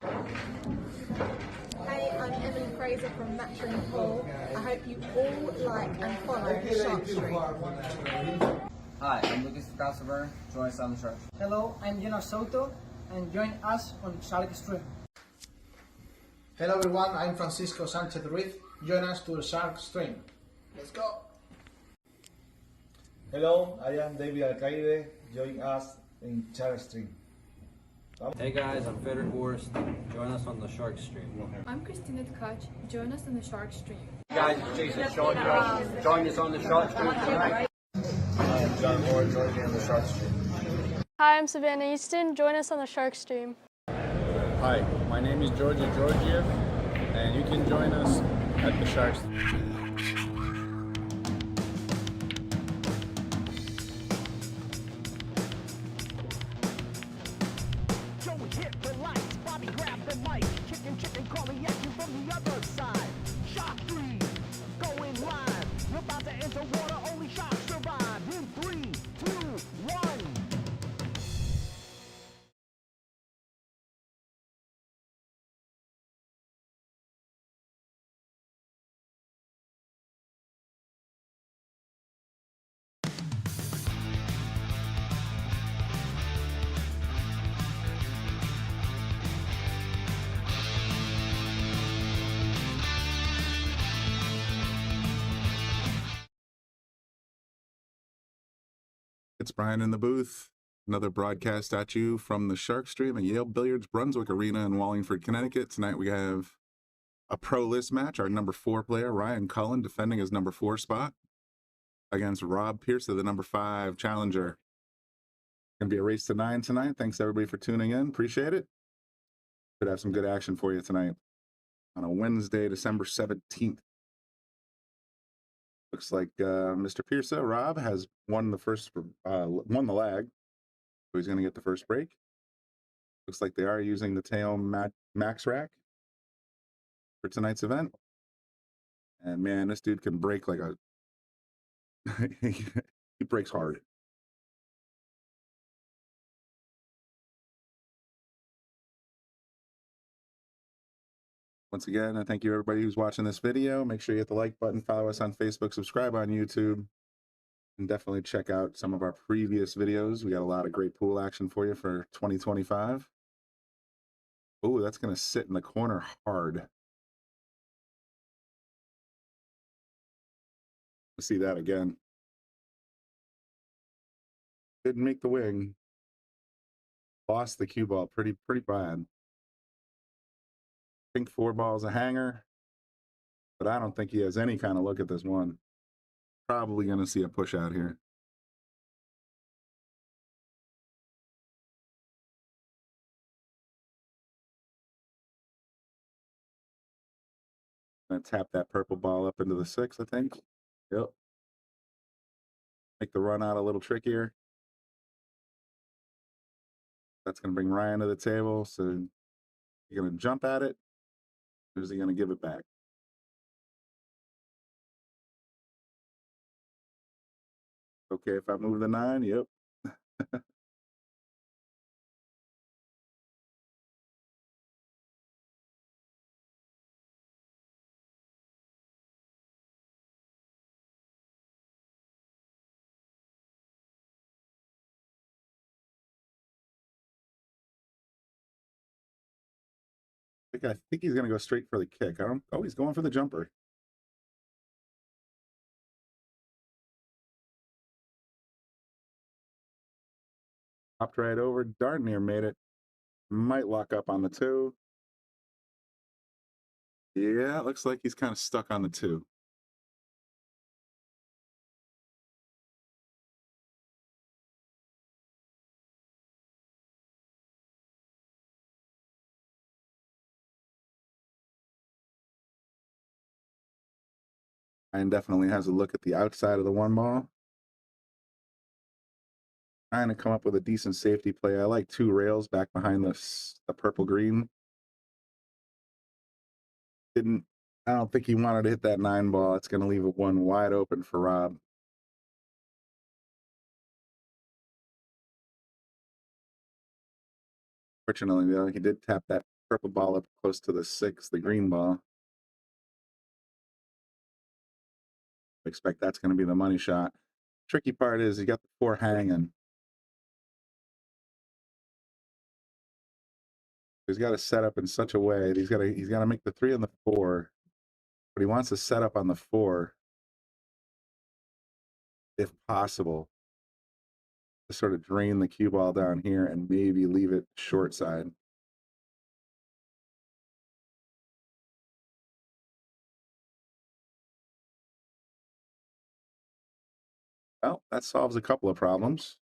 Hey, I'm Emily Fraser from Matching Hall. I hope you all like and follow Sharkstream. Hi, I'm Lucas Casaver. Join us on the Shark. Hello, I'm Jonas Soto, and join us on Sharkstream. Hello everyone, I'm Francisco Sanchez Ruiz. Join us to the Sharkstream. Let's go! Hello, I am David Alcaide. Join us in Sharkstream. Hey guys, I'm Federic Horst. Join us on the Shark Stream. I'm Christina Tkach. Join us on the Shark Stream. Hey guys, it's Jason Shawdress. Join us on the Shark Stream tonight. Hi, I'm John Moore. Join me on the Sharkstream. Hi, I'm Savannah Easton. Join us on the Sharkstream. Hi, my name is Georgia Georgiev, and you can join us at the Sharkstream. It's Brian in the booth. Another broadcast at you from the Sharkstream at Yale Billiards Brunswick Arena in Wallingford, Connecticut. Tonight we have a pro list match. Our number 4 player, Ryan Cullen, defending his number 4 spot against Rob Piersa, the number 5 challenger. Gonna be a race to 9 tonight. Thanks everybody for tuning in. Appreciate it. Could have some good action for you tonight on a Wednesday, December 17th. Looks like Mr. Piersa, Rob, has won the lag, so he's going to get the first break. Looks like they are using the Taom Max rack for tonight's event. And man, this dude can break like a he breaks hard. Once again, I thank you everybody who's watching this video. Make sure you hit the like button, follow us on Facebook, subscribe on YouTube, and definitely check out some of our previous videos. We got a lot of great pool action for you for 2025. Oh, that's going to sit in the corner hard. Let's see that again. Didn't make the wing. Lost the cue ball pretty bad. I think 4 balls a hanger, but I don't think he has any kind of look at this one. Probably going to see a push out here. Gonna tap that purple ball up into the 6, I think. Yep. Make the run out a little trickier. That's going to bring Ryan to the table. So you're going to jump at it. Or is he going to give it back? Okay, if I move the 9, yep. I think he's going to go straight for the kick. Oh, he's going for the jumper. Hopped right over. Darn near made it. Might lock up on the 2. Yeah, it looks like he's kind of stuck on the 2. Ryan definitely has a look at the outside of the 1 ball. Trying to come up with a decent safety play. I like 2 rails back behind the purple green. I don't think he wanted to hit that 9 ball. It's going to leave a 1 wide open for Rob. Fortunately, though, he did tap that purple ball up close to the 6, the green ball. I expect that's going to be the money shot. Tricky part is you got the 4 hanging. He's got to set up in such a way that he's got to make the 3 and the 4, but he wants to set up on the 4, if possible, to sort of drain the cue ball down here and maybe leave it short side. Well, that solves a couple of problems.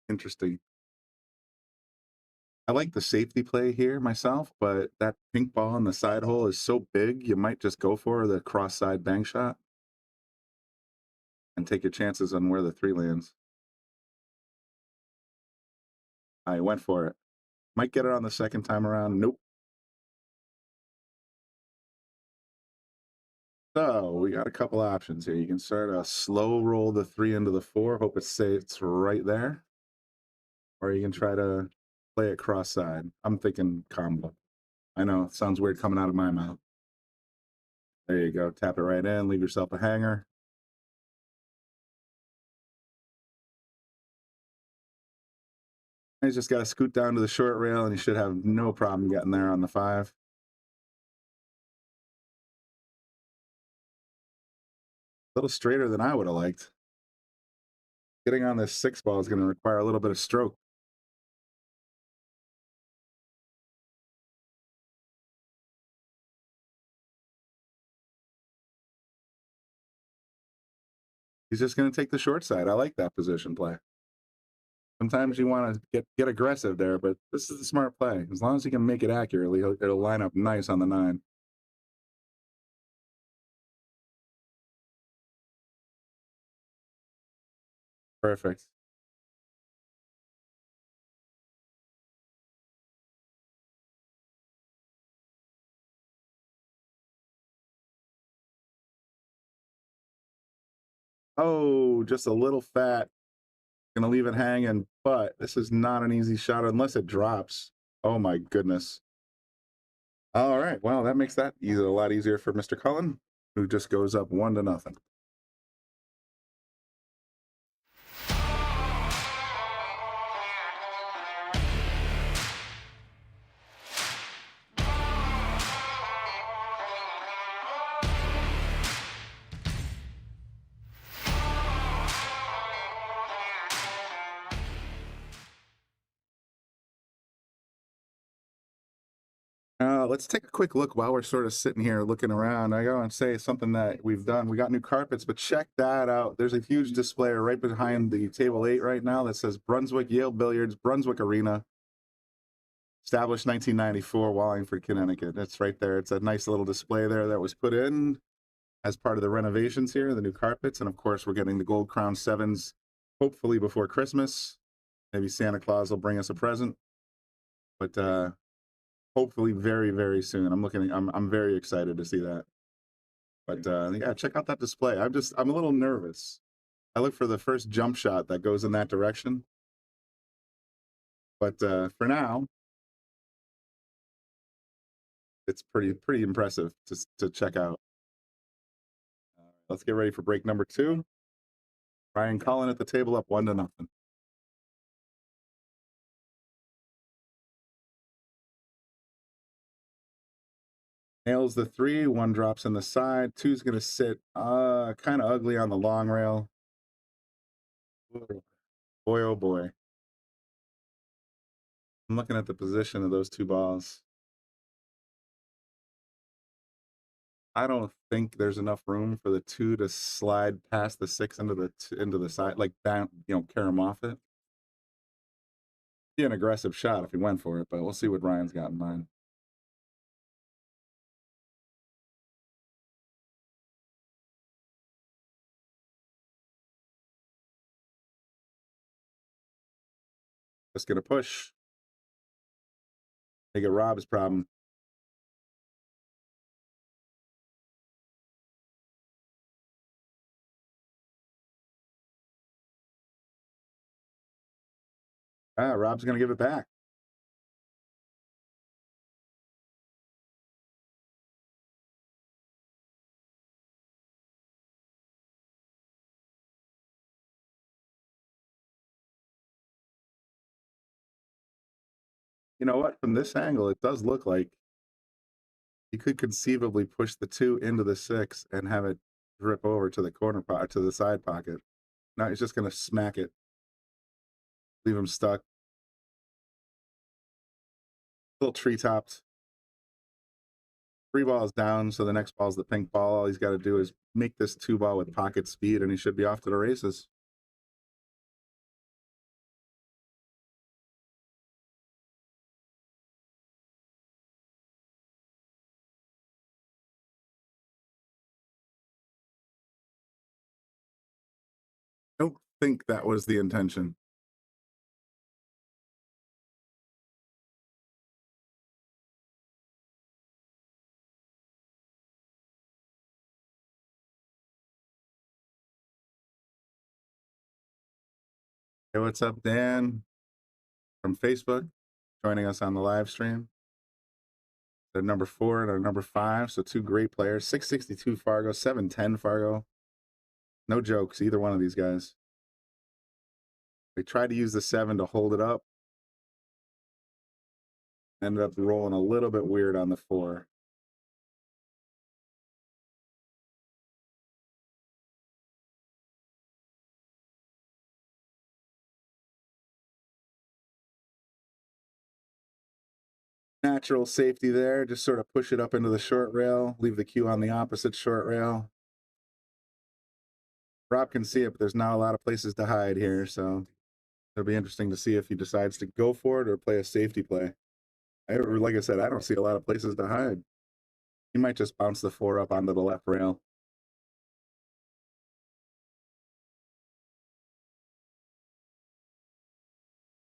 Interesting. I like the safety play here myself, but that pink ball in the side hole is so big, you might just go for the cross side bang shot and take your chances on where the 3 lands. I went for it. Might get it on the second time around. Nope. So we got a couple options here. You can start a slow roll the 3 into the 4, hope it stays right there. Or you can try to play it cross side. I'm thinking combo. I know it sounds weird coming out of my mouth. There you go. Tap it right in. Leave yourself a hanger. He's just got to scoot down to the short rail, and he should have no problem getting there on the 5. A little straighter than I would have liked. Getting on this 6 ball is going to require a little bit of stroke. He's just going to take the short side. I like that position play. Sometimes you want to get aggressive there, but this is a smart play. As long as he can make it accurately, it'll line up nice on the 9. Perfect. Oh, just a little fat. Gonna leave it hanging, but this is not an easy shot unless it drops. Oh my goodness. All right, well, that makes that a lot easier for Mr. Cullen, who just goes up 1-0. Let's take a quick look while we're sort of sitting here looking around. I gotta say something that we've done. We got new carpets, but check that out. There's a huge display right behind the table 8 right now that says Brunswick Yale Billiards, Brunswick Arena, established 1994, Wallingford, Connecticut. That's right there. It's a nice little display there that was put in as part of the renovations here, the new carpets, and of course we're getting the Gold Crown 7s hopefully before Christmas. Maybe Santa Claus will bring us a present, but hopefully very, very soon. I'm very excited to see that. But yeah, check out that display. I'm a little nervous. I look for the first jump shot that goes in that direction. But for now, it's pretty impressive to check out. Let's get ready for break number 2. Ryan Cullen at the table up 1-0. Nails the 3, 1 drops in the side, 2's gonna sit kind of ugly on the long rail. Boy, oh boy. I'm looking at the position of those 2 balls. I don't think there's enough room for the 2 to slide past the 6 into the side, like down, carry him off it. Be an aggressive shot if he went for it, but we'll see what Ryan's got in mind. Just gonna push. Make it Rob's problem. Rob's going to give it back. You know what? From this angle, it does look like you could conceivably push the 2 into the 6 and have it drip over to the corner pocket, to the side pocket. Now he's just going to smack it, leave him stuck. Little tree-topped. 3 balls down, so the next ball's the pink ball. All he's got to do is make this 2 ball with pocket speed, and he should be off to the races. I don't think that was the intention. Hey, what's up, Dan from Facebook, joining us on the live stream. They're number 4 and our number 5, so 2 great players. 662 Fargo, 710 Fargo. No jokes, either one of these guys. They tried to use the 7 to hold it up. Ended up rolling a little bit weird on the 4. Natural safety there, just sort of push it up into the short rail, leave the cue on the opposite short rail. Rob can see it, but there's not a lot of places to hide here, so it'll be interesting to see if he decides to go for it or play a safety play. Like I said, I don't see a lot of places to hide. He might just bounce the 4 up onto the left rail.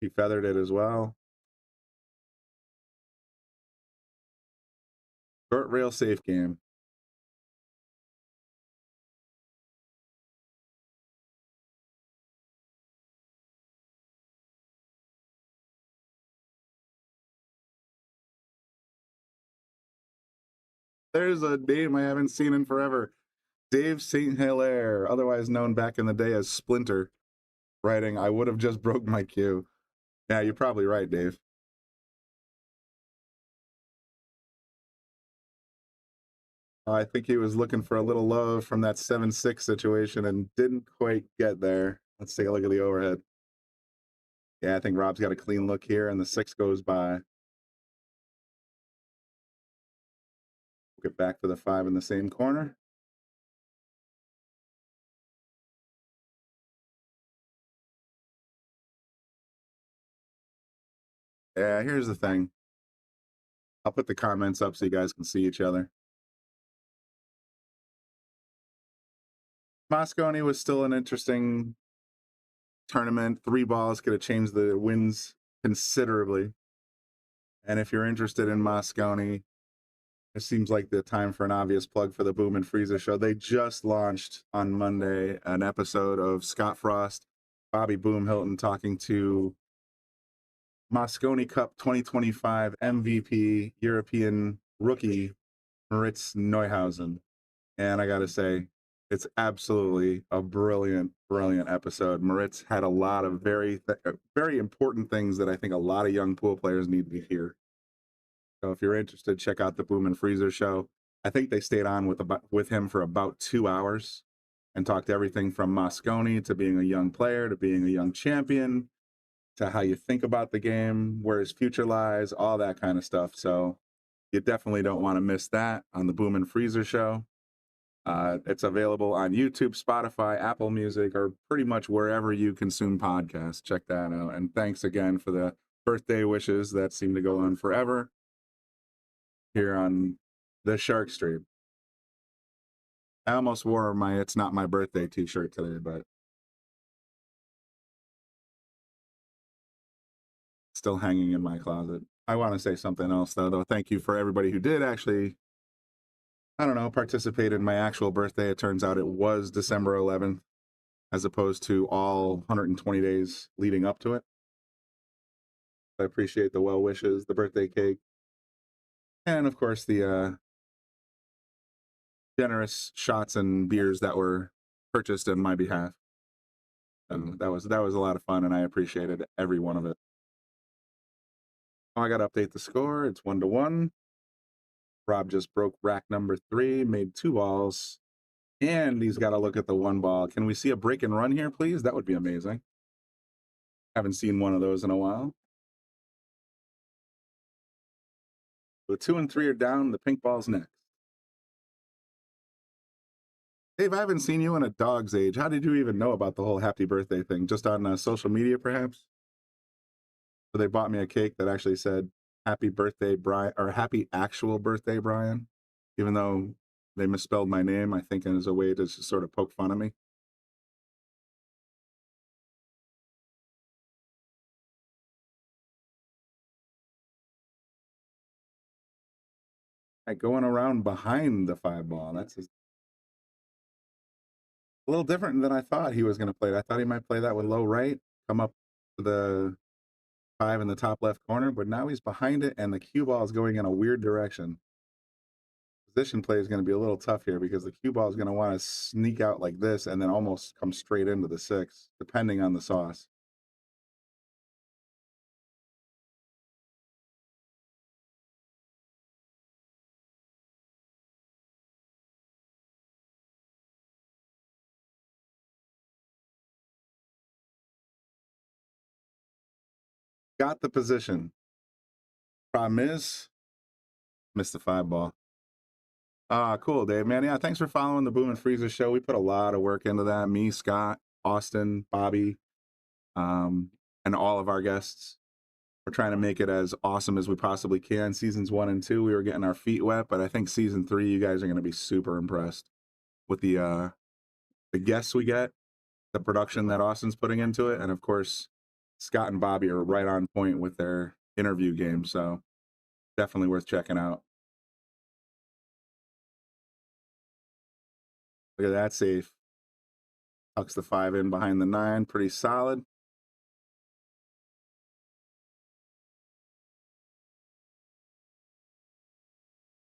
He feathered it as well. Short rail safe game. There's a name I haven't seen in forever. Dave St. Hilaire, otherwise known back in the day as Splinter, writing, "I would have just broke my cue." Yeah, you're probably right, Dave. I think he was looking for a little love from that 7-6 situation and didn't quite get there. Let's take a look at the overhead. Yeah, I think Rob's got a clean look here, and the 6 goes by. Get back to the 5 in the same corner. Yeah, here's the thing. I'll put the comments up so you guys can see each other. Moscone was still an interesting tournament. 3 balls could have changed the wins considerably. And if you're interested in Moscone, it seems like the time for an obvious plug for the Boom and Freezer show. They just launched on Monday an episode of Scott Frost, Bobby Boom Hilton talking to Moscone Cup 2025 MVP European rookie Moritz Neuhausen. And I got to say, it's absolutely a brilliant, brilliant episode. Moritz had a lot of very important things that I think a lot of young pool players need to hear. So if you're interested, check out the Boom and Freezer show. I think they stayed on with him for about 2 hours and talked everything from Moscone to being a young player to being a young champion to how you think about the game, where his future lies, all that kind of stuff. So you definitely don't want to miss that on the Boom and Freezer show. It's available on YouTube, Spotify, Apple Music, or pretty much wherever you consume podcasts. Check that out. And thanks again for the birthday wishes that seem to go on forever here on the Shark Stream. I almost wore my "It's Not My Birthday" t-shirt today, but still hanging in my closet. I want to say something else, though. Thank you for everybody who did actually, I don't know, participate in my actual birthday. It turns out it was December 11th, as opposed to all 120 days leading up to it. I appreciate the well wishes, the birthday cake, and of course the generous shots and beers that were purchased on my behalf. That was a lot of fun, and I appreciated every one of it. Oh, I got to update the score. It's 1-1. Rob just broke rack number 3, made 2 balls, and he's got to look at the 1 ball. Can we see a break and run here, please? That would be amazing. Haven't seen one of those in a while. The 2 and 3 are down. The pink ball's next. Dave, I haven't seen you in a dog's age. How did you even know about the whole happy birthday thing? Just on social media, perhaps? So they bought me a cake that actually said, happy birthday, Brian, or happy actual birthday, Brian, even though they misspelled my name, I think, as a way to just sort of poke fun at me. Like going around behind the 5 ball. That's a little different than I thought he was going to play it. I thought he might play that with low right, come up to the 5 in the top left corner, but now he's behind it, and the cue ball is going in a weird direction. Position play is going to be a little tough here because the cue ball is going to want to sneak out like this and then almost come straight into the 6, depending on the sauce. Got the position. Problem is, missed the 5 ball. Cool, Dave, man. Yeah, thanks for following the Boom and Freezer show. We put a lot of work into that. Me, Scott, Austin, Bobby, and all of our guests. We're trying to make it as awesome as we possibly can. Seasons 1 and 2, we were getting our feet wet, but I think season 3, you guys are going to be super impressed with the guests we get, the production that Austin's putting into it, and of course, Scott and Bobby are right on point with their interview game, so definitely worth checking out. Look at that safe. Tucks the 5 in behind the 9, pretty solid.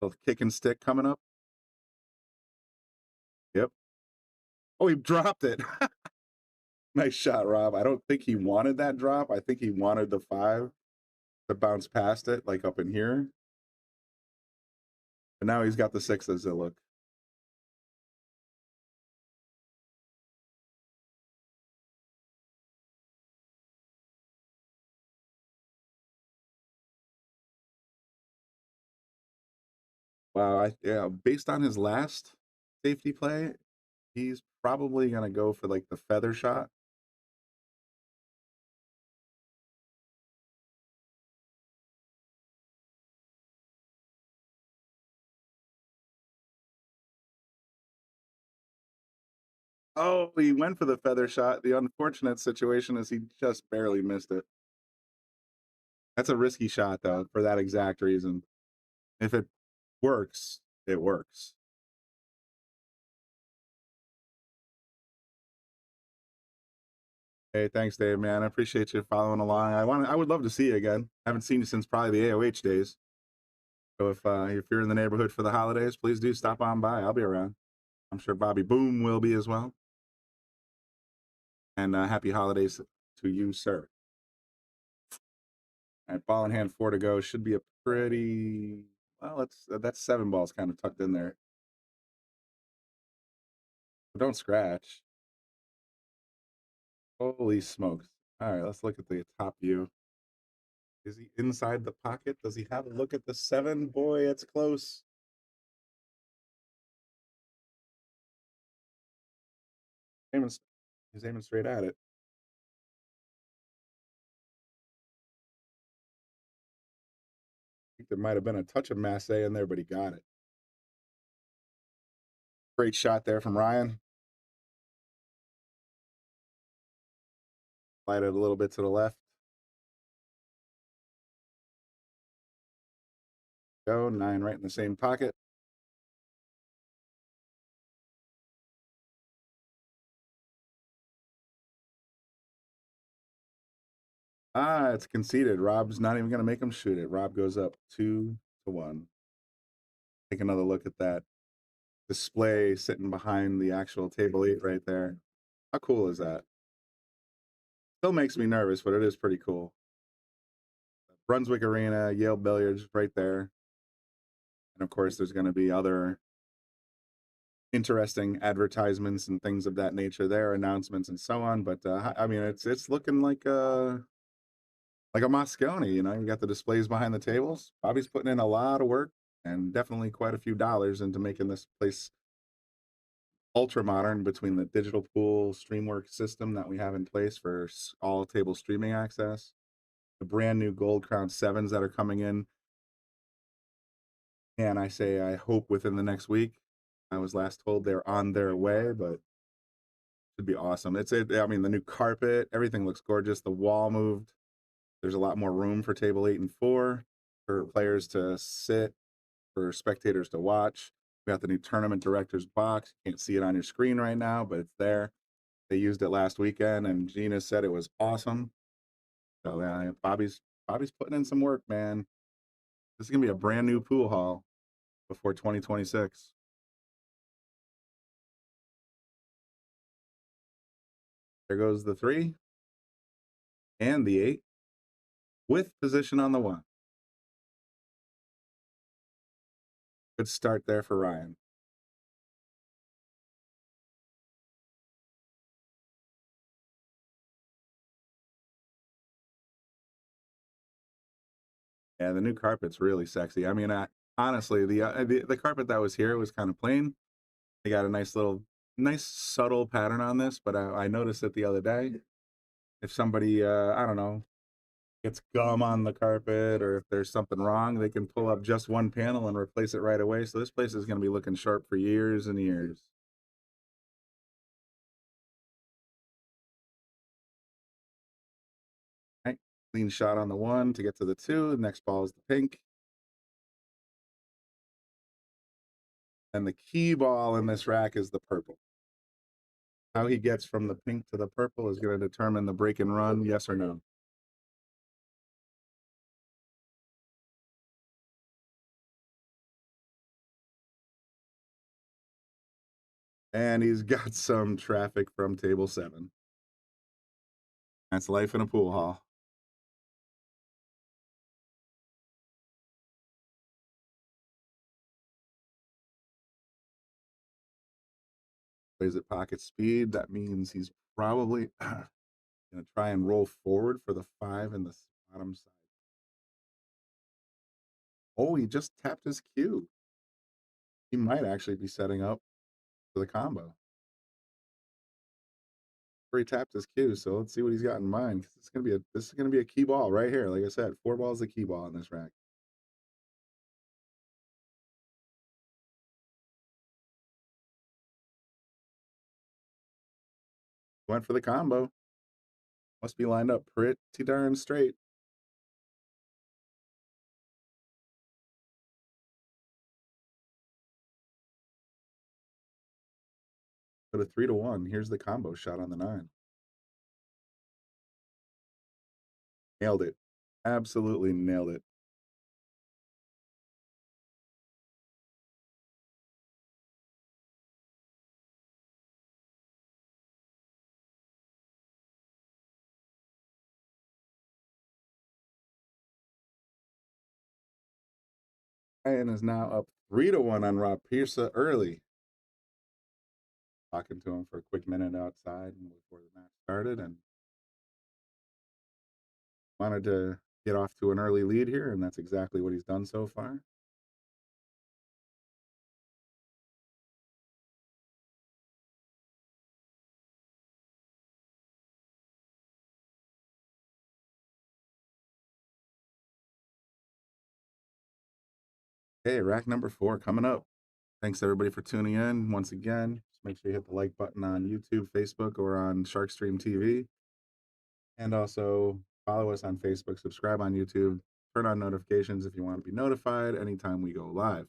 Little kick and stick coming up. Yep. Oh, he dropped it. Nice shot, Rob. I don't think he wanted that drop. I think he wanted the 5 to bounce past it, like up in here. But now he's got the 6 as it look. Wow, based on his last safety play, he's probably gonna go for like the feather shot. Oh, he went for the feather shot. The unfortunate situation is he just barely missed it. That's a risky shot, though, for that exact reason. If it works, it works. Hey, thanks, Dave, man. I appreciate you following along. I would love to see you again. I haven't seen you since probably the AOH days. So if you're in the neighborhood for the holidays, please do stop on by. I'll be around. I'm sure Bobby Boom will be as well. And happy holidays to you, sir. All right, ball in hand, 4 to go. Should be a pretty, well, that's 7 balls kind of tucked in there. But don't scratch. Holy smokes. All right, let's look at the top view. Is he inside the pocket? Does he have a look at the 7? Boy, it's close. He's aiming straight at it. I think there might have been a touch of masse in there, but he got it. Great shot there from Ryan. Slide it a little bit to the left. Go, 9 right in the same pocket. Ah, it's conceded. Rob's not even going to make him shoot it. Rob goes up 2-1. Take another look at that display sitting behind the actual table 8 right there. How cool is that? Still makes me nervous, but it is pretty cool. Brunswick Arena, Yale Billiards right there. And of course, there's going to be other interesting advertisements and things of that nature there, announcements and so on. But I mean, it's looking like a Moscone. You know, you got the displays behind the tables. Bobby's putting in a lot of work and definitely quite a few dollars into making this place ultra modern, between the digital pool streamwork system that we have in place for all table streaming access, the brand new Gold Crown 7s that are coming in. And I hope within the next week. I was last told they're on their way, but it should be awesome. I mean, the new carpet, everything looks gorgeous. The wall moved. There's a lot more room for table 8 and 4 for players to sit, for spectators to watch. We got the new tournament director's box. You can't see it on your screen right now, but it's there. They used it last weekend, and Gina said it was awesome. So Bobby's putting in some work, man. This is gonna be a brand new pool hall before 2026. There goes the 3 and the 8 with position on the 1. Good start there for Ryan. Yeah, the new carpet's really sexy. I mean, honestly, the carpet that was here was kind of plain. They got a nice subtle pattern on this, but I noticed it the other day. If somebody, I don't know, gets gum on the carpet, or if there's something wrong, they can pull up just one panel and replace it right away. So this place is going to be looking sharp for years and years. All right, clean shot on the 1 to get to the 2. The next ball is the pink. And the key ball in this rack is the purple. How he gets from the pink to the purple is going to determine the break and run, yes or no. And he's got some traffic from table 7. That's life in a pool hall. Plays at pocket speed. That means he's probably going to try and roll forward for the 5 in the bottom side. Oh, he just tapped his cue. He might actually be setting up for the combo. Or he tapped his cue, so let's see what he's got in mind. This is gonna be a key ball right here. Like I said, 4 balls a key ball in this rack. Went for the combo. Must be lined up pretty darn straight. Put a 3-1. Here's the combo shot on the 9. Nailed it. Absolutely nailed it. Ryan is now up 3-1 on Rob Piersa early. Talking to him for a quick minute outside before the match started, and wanted to get off to an early lead here, and that's exactly what he's done so far. Okay, rack number 4 coming up. Thanks everybody for tuning in once again. Just make sure you hit the like button on YouTube, Facebook, or on Sharkstream TV. And also follow us on Facebook, subscribe on YouTube, turn on notifications if you want to be notified anytime we go live.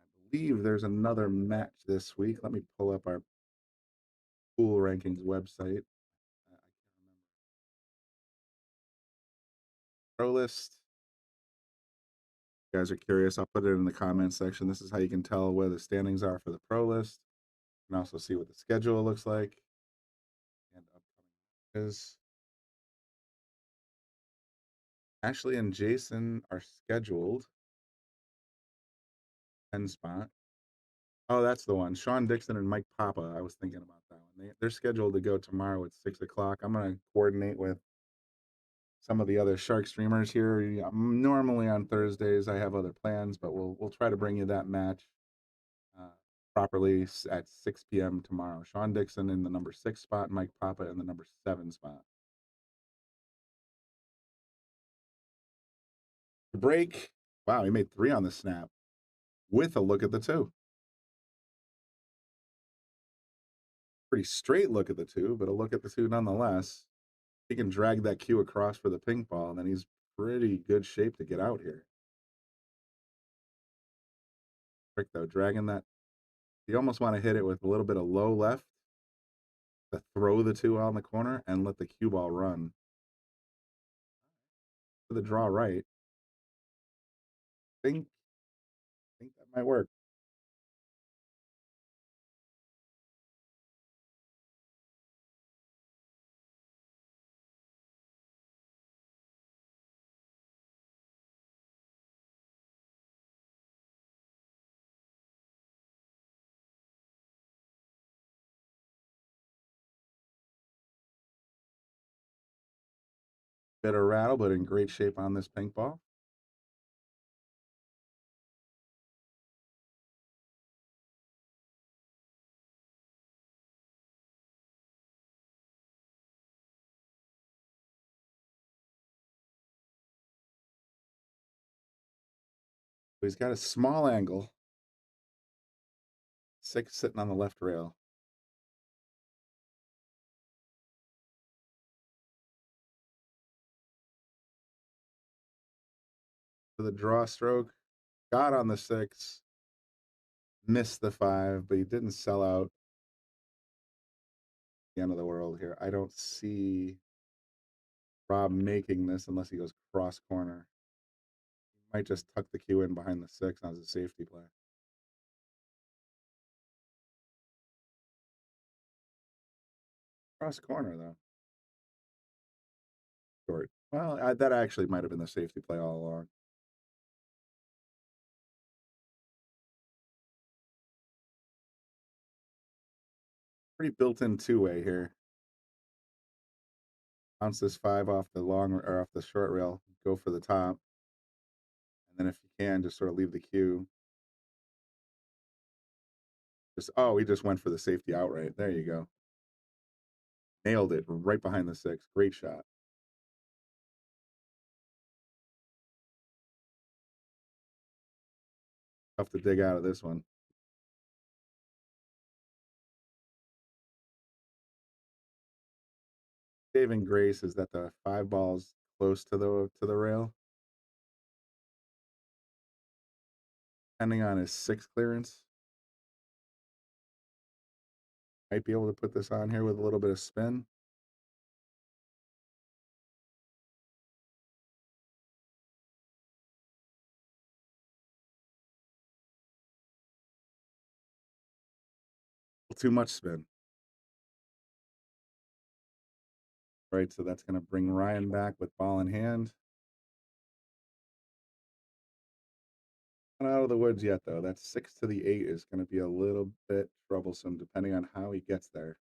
I believe there's another match this week. Let me pull up our pool rankings website. pro list. If you guys are curious, I'll put it in the comments section. This is how you can tell where the standings are for the pro list. You can also see what the schedule looks like and upcoming is. Ashley and Jason are scheduled 10 spot. Oh, that's the one. Sean Dixon and Mike Papa. I was thinking about that one. They're scheduled to go tomorrow at 6 o'clock. I'm going to coordinate with some of the other Shark streamers here. Normally on Thursdays I have other plans, but we'll try to bring you that match properly at 6 p.m. tomorrow. Sean Dixon in the number 6 spot, Mike Papa in the number 7 spot. The break. Wow, he made 3 on the snap with a look at the 2. Pretty straight look at the 2, but a look at the 2 nonetheless. He can drag that cue across for the pink ball, and then he's pretty good shape to get out here. Trick though, dragging that. You almost want to hit it with a little bit of low left to throw the 2 out in the corner and let the cue ball run. For the draw right. I think that might work. Bit of rattle, but in great shape on this pink ball. He's got a small angle. 6 sitting on the left rail. For the draw stroke, got on the 6, missed the 5, but he didn't sell out. The end of the world here. I don't see Rob making this unless he goes cross corner. He might just tuck the cue in behind the 6 as a safety play. Cross corner though. Short. Well, that actually might have been the safety play all along. Pretty built-in 2-way here. Bounce this 5 off the long or off the short rail. Go for the top, and then if you can, just sort of leave the cue. He just went for the safety outright. There you go. Nailed it right behind the 6. Great shot. Tough to dig out of this one. Saving grace is that the 5 ball's close to the rail. Depending on his 6 clearance. Might be able to put this on here with a little bit of spin. Too much spin. Right, so that's going to bring Ryan back with ball in hand. Not out of the woods yet, though. That 6 to the 8 is going to be a little bit troublesome depending on how he gets there.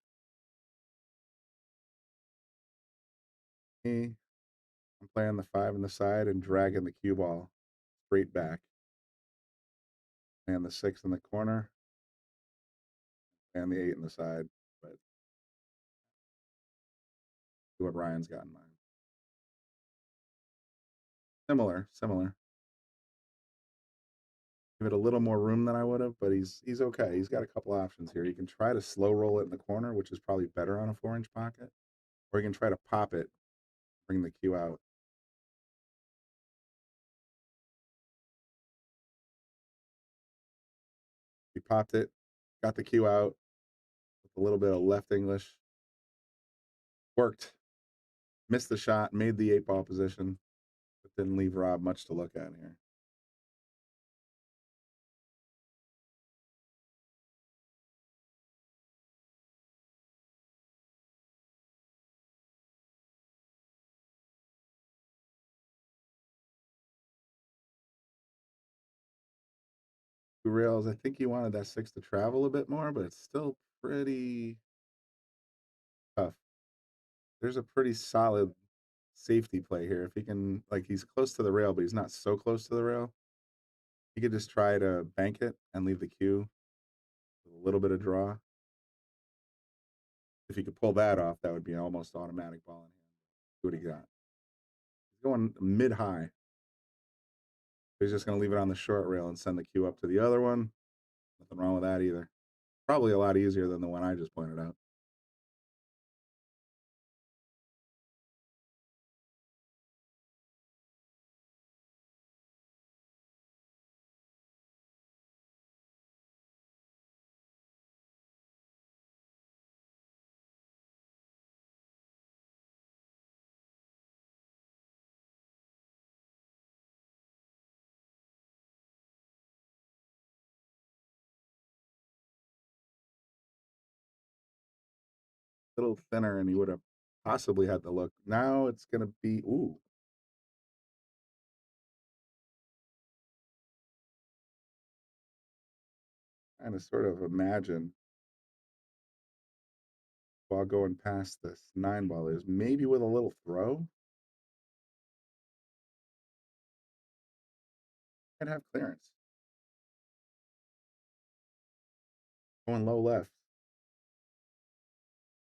I'm playing the 5 on the side and dragging the cue ball straight back. And the 6 in the corner. And the 8 in the side. But see what Ryan's got in mind. Similar. Give it a little more room than I would have, but he's okay. He's got a couple options here. He can try to slow roll it in the corner, which is probably better on a 4-inch pocket. Or he can try to pop it, bring the cue out. He popped it, got the cue out with a little bit of left English. Worked. Missed the shot, made the 8 ball position. But Didn't leave Rob much to look at here. Two rails. I think he wanted that 6 to travel a bit more, but it's still pretty tough. There's a pretty solid safety play here. If he can, like, he's close to the rail, but he's not so close to the rail. He could just try to bank it and leave the cue with a little bit of draw. If he could pull that off, that would be an almost automatic ball in hand. See what he got. He's going mid-high. He's just going to leave it on the short rail and send the cue up to the other one. Nothing wrong with that either. Probably a lot easier than the one I just pointed out. A little thinner, and he would have possibly had to look. Now it's going to be, ooh. Kind of sort of imagine while going past this 9 ball is maybe with a little throw. Might have clearance. Going low left.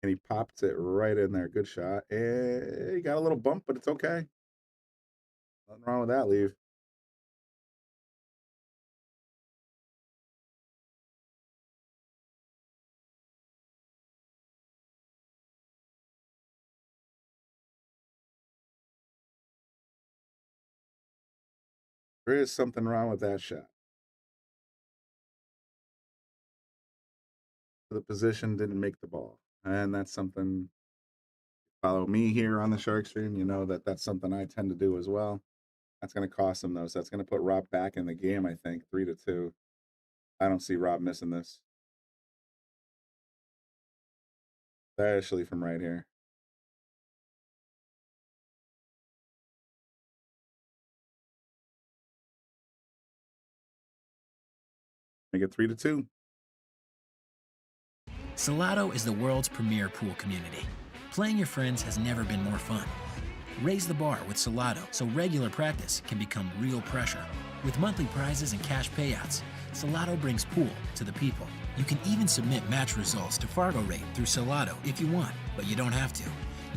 And he popped it right in there. Good shot. And he got a little bump, but it's okay. Nothing wrong with that leave. There is something wrong with that shot. The position didn't make the ball. And that's something, follow me here on the Shark Stream, you know that that's something I tend to do as well. That's going to cost him, though. So that's going to put Rob back in the game, I think, 3-2. I don't see Rob missing this. Especially from right here. Make it 3-2. Salotto is the world's premier pool community. Playing your friends has never been more fun. Raise the bar with Salotto so regular practice can become real pressure. With monthly prizes and cash payouts, Salotto brings pool to the people. You can even submit match results to Fargo Rate through Salotto if you want, but you don't have to.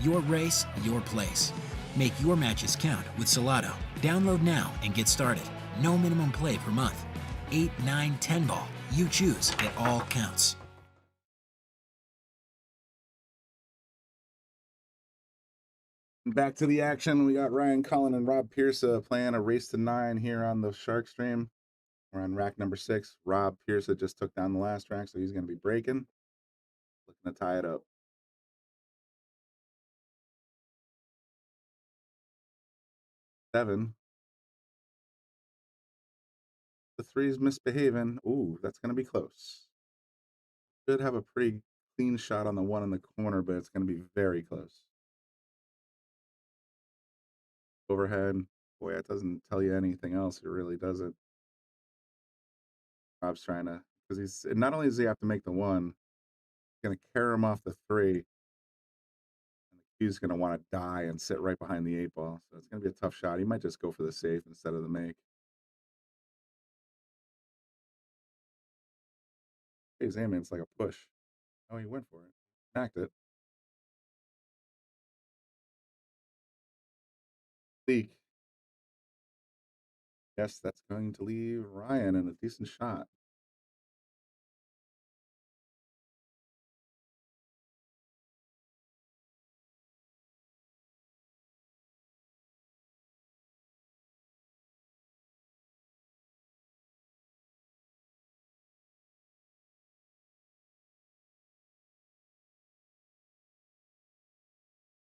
Your race, your place. Make your matches count with Salotto. Download now and get started. No minimum play per month. 8, 9, 10 ball. You choose. It all counts. Back to the action. We got Ryan Cullen and Rob Piersa playing a race to 9 here on the Shark Stream. We're on rack number 6. Rob Piersa just took down the last rack, so he's going to be breaking. Looking to tie it up. 7. The 3's misbehaving. Ooh, that's going to be close. Should have a pretty clean shot on the 1 in the corner, but it's going to be very close. Overhead. Boy, that doesn't tell you anything else. It really doesn't. Rob's trying to, because he's, not only does he have to make the 1, he's going to carry him off the 3. And the cue's going to want to die and sit right behind the 8 ball. So it's going to be a tough shot. He might just go for the safe instead of the make. He's aiming. It's like a push. Oh, he went for it. Smacked it. Leak. Yes, that's going to leave Ryan in a decent shot.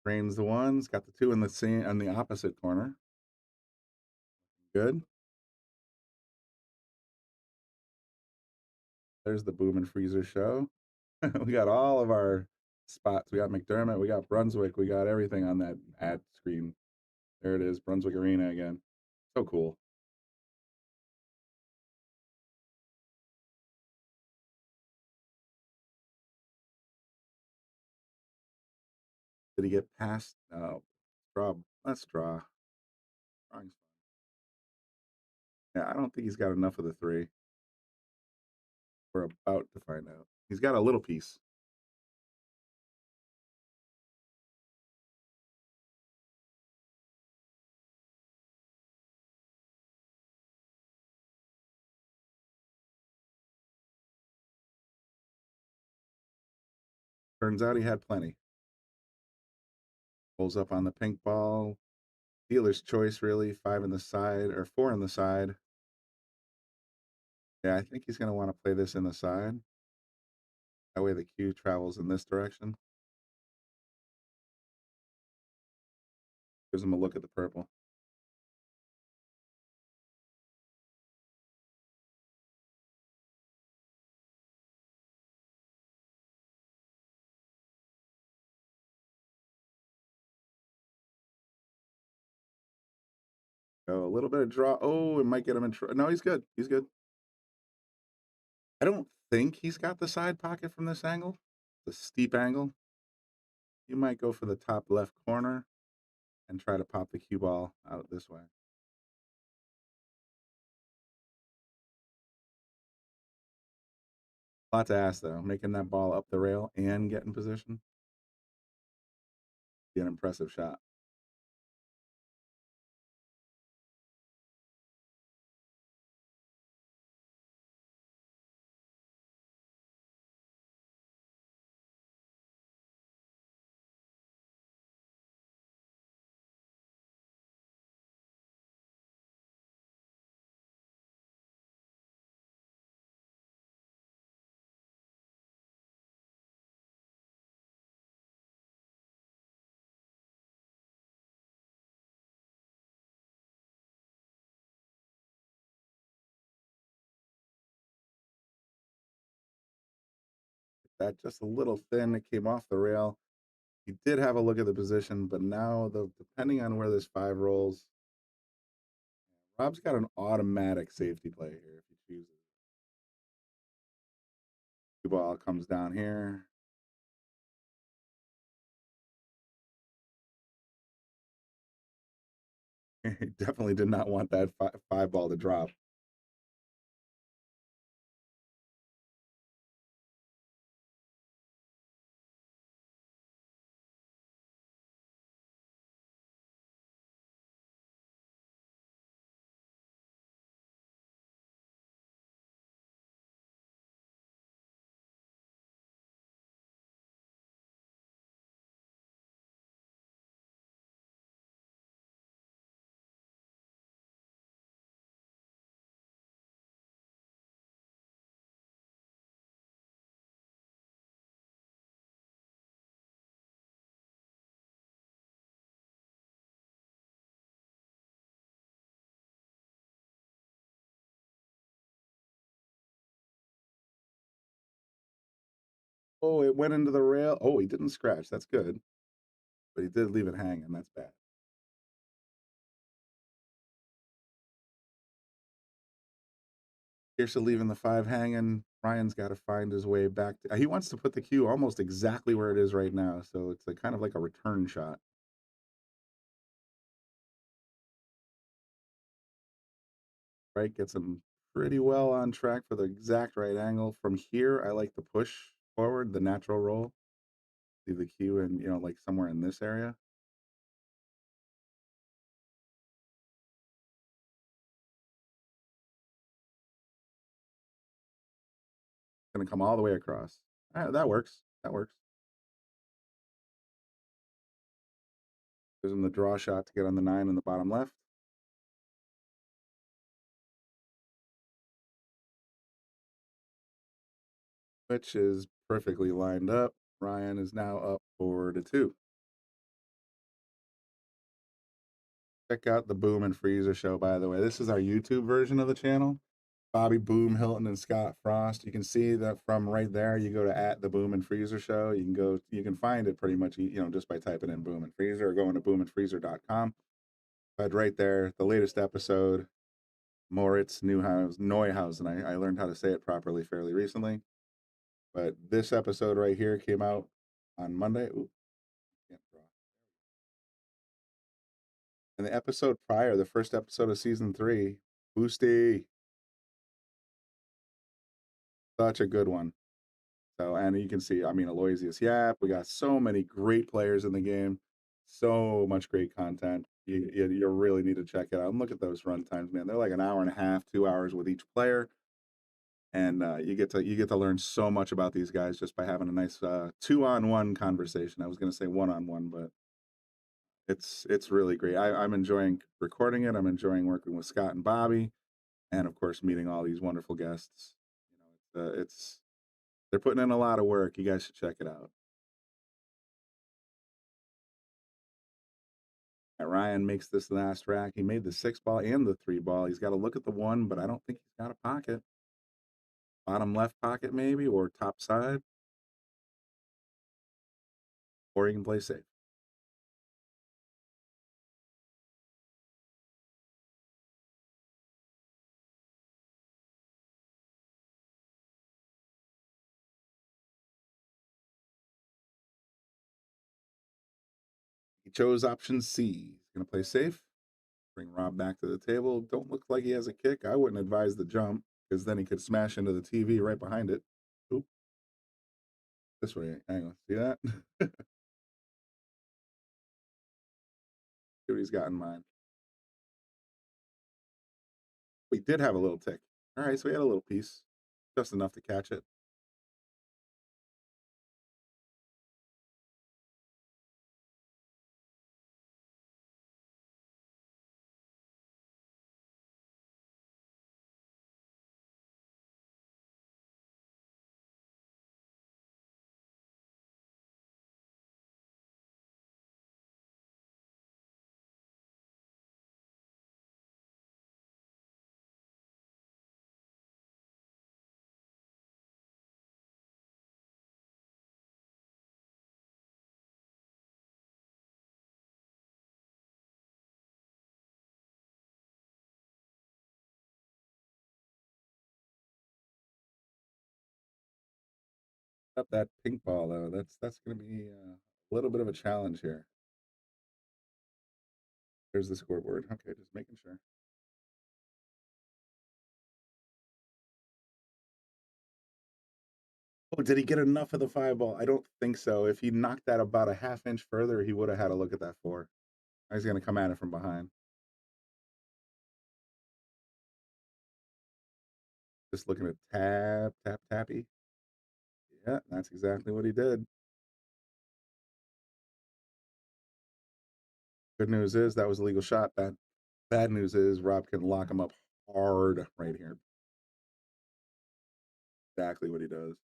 Drains the 1s, got the 2 in the same on the opposite corner. Good. There's the Boom and Freezer show. We got all of our spots. We got McDermott, we got Brunswick, we got everything on that ad screen. There it is, Brunswick Arena again. So cool. Did he get past? No. Draw. Let's draw. Drawing's fine. Yeah, I don't think he's got enough of the 3. We're about to find out. He's got a little piece. Turns out he had plenty. Pulls up on the pink ball. Dealer's choice, really. 5 in the side, or 4 in the side. Yeah, I think he's going to want to play this in the side. That way the cue travels in this direction. Gives him a look at the purple. Oh, a little bit of draw. Oh, it might get him in trouble. No, he's good. He's good. I don't think he's got the side pocket from this angle. The steep angle. You might go for the top left corner and try to pop the cue ball out this way. A lot to ask, though. Making that ball up the rail and get in position. Be an impressive shot. That just a little thin. It came off the rail. He did have a look at the position, but now, depending on where this 5 rolls, Rob's got an automatic safety play here if he chooses. The ball comes down here. He definitely did not want that 5 ball to drop. Oh, it went into the rail. Oh, he didn't scratch. That's good. But he did leave it hanging. That's bad. Piersa leaving the 5 hanging. Ryan's got to find his way back. He wants to put the cue almost exactly where it is right now. So it's kind of like a return shot. Right, gets him pretty well on track for the exact right angle. From here, I like to push forward, the natural roll. Leave the cue in, like somewhere in this area. Gonna come all the way across. All right, that works. That works. Gives him the draw shot to get on the 9 in the bottom left. Which is perfectly lined up. Ryan is now up 4-2. Check out the Boom and Freezer show, by the way. This is our YouTube version of the channel. Bobby Boom Hilton and Scott Frost. You can see that from right there. You go to @the Boom and Freezer show. You can find it pretty much, just by typing in Boom and Freezer or going to boomandfreezer.com. But right there, the latest episode, Moritz Neuhausen. I learned how to say it properly fairly recently. But this episode right here came out on Monday. Ooh, can't draw. And the episode prior, the first episode of season 3, Boosty. Such a good one. So, and you can see, Aloysius Yap. We got so many great players in the game. So much great content. You really need to check it out. And look at those run times, man. They're like an hour and a half, 2 hours with each player. And you get to learn so much about these guys just by having a nice 2-on-1 conversation. I was going to say 1-on-1, but it's really great. I'm enjoying recording it. I'm enjoying working with Scott and Bobby, and of course meeting all these wonderful guests. They're putting in a lot of work. You guys should check it out. Ryan makes this last rack. He made the 6-ball and the 3-ball. He's got to look at the 1, but I don't think he's got a pocket. Bottom left pocket maybe, or top side. Or you can play safe. He chose option C. He's going to play safe. Bring Rob back to the table. Don't look like he has a kick. I wouldn't advise the jump, because then he could smash into the TV right behind it. Oop. This way. Hang on. See that? See what he's got in mind. We did have a little tick. All right, so we had a little piece. Just enough to catch it. Up that pink ball though. That's going to be a little bit of a challenge here. There's the scoreboard. Okay, just making sure. Oh, did he get enough of the 5-ball? I don't think so. If he knocked that about a half-inch further, he would have had a look at that 4. He's going to come at it from behind. Just looking at tappy. Yeah, that's exactly what he did. Good news is that was a legal shot. Bad news is Rob can lock him up hard right here. Exactly what he does.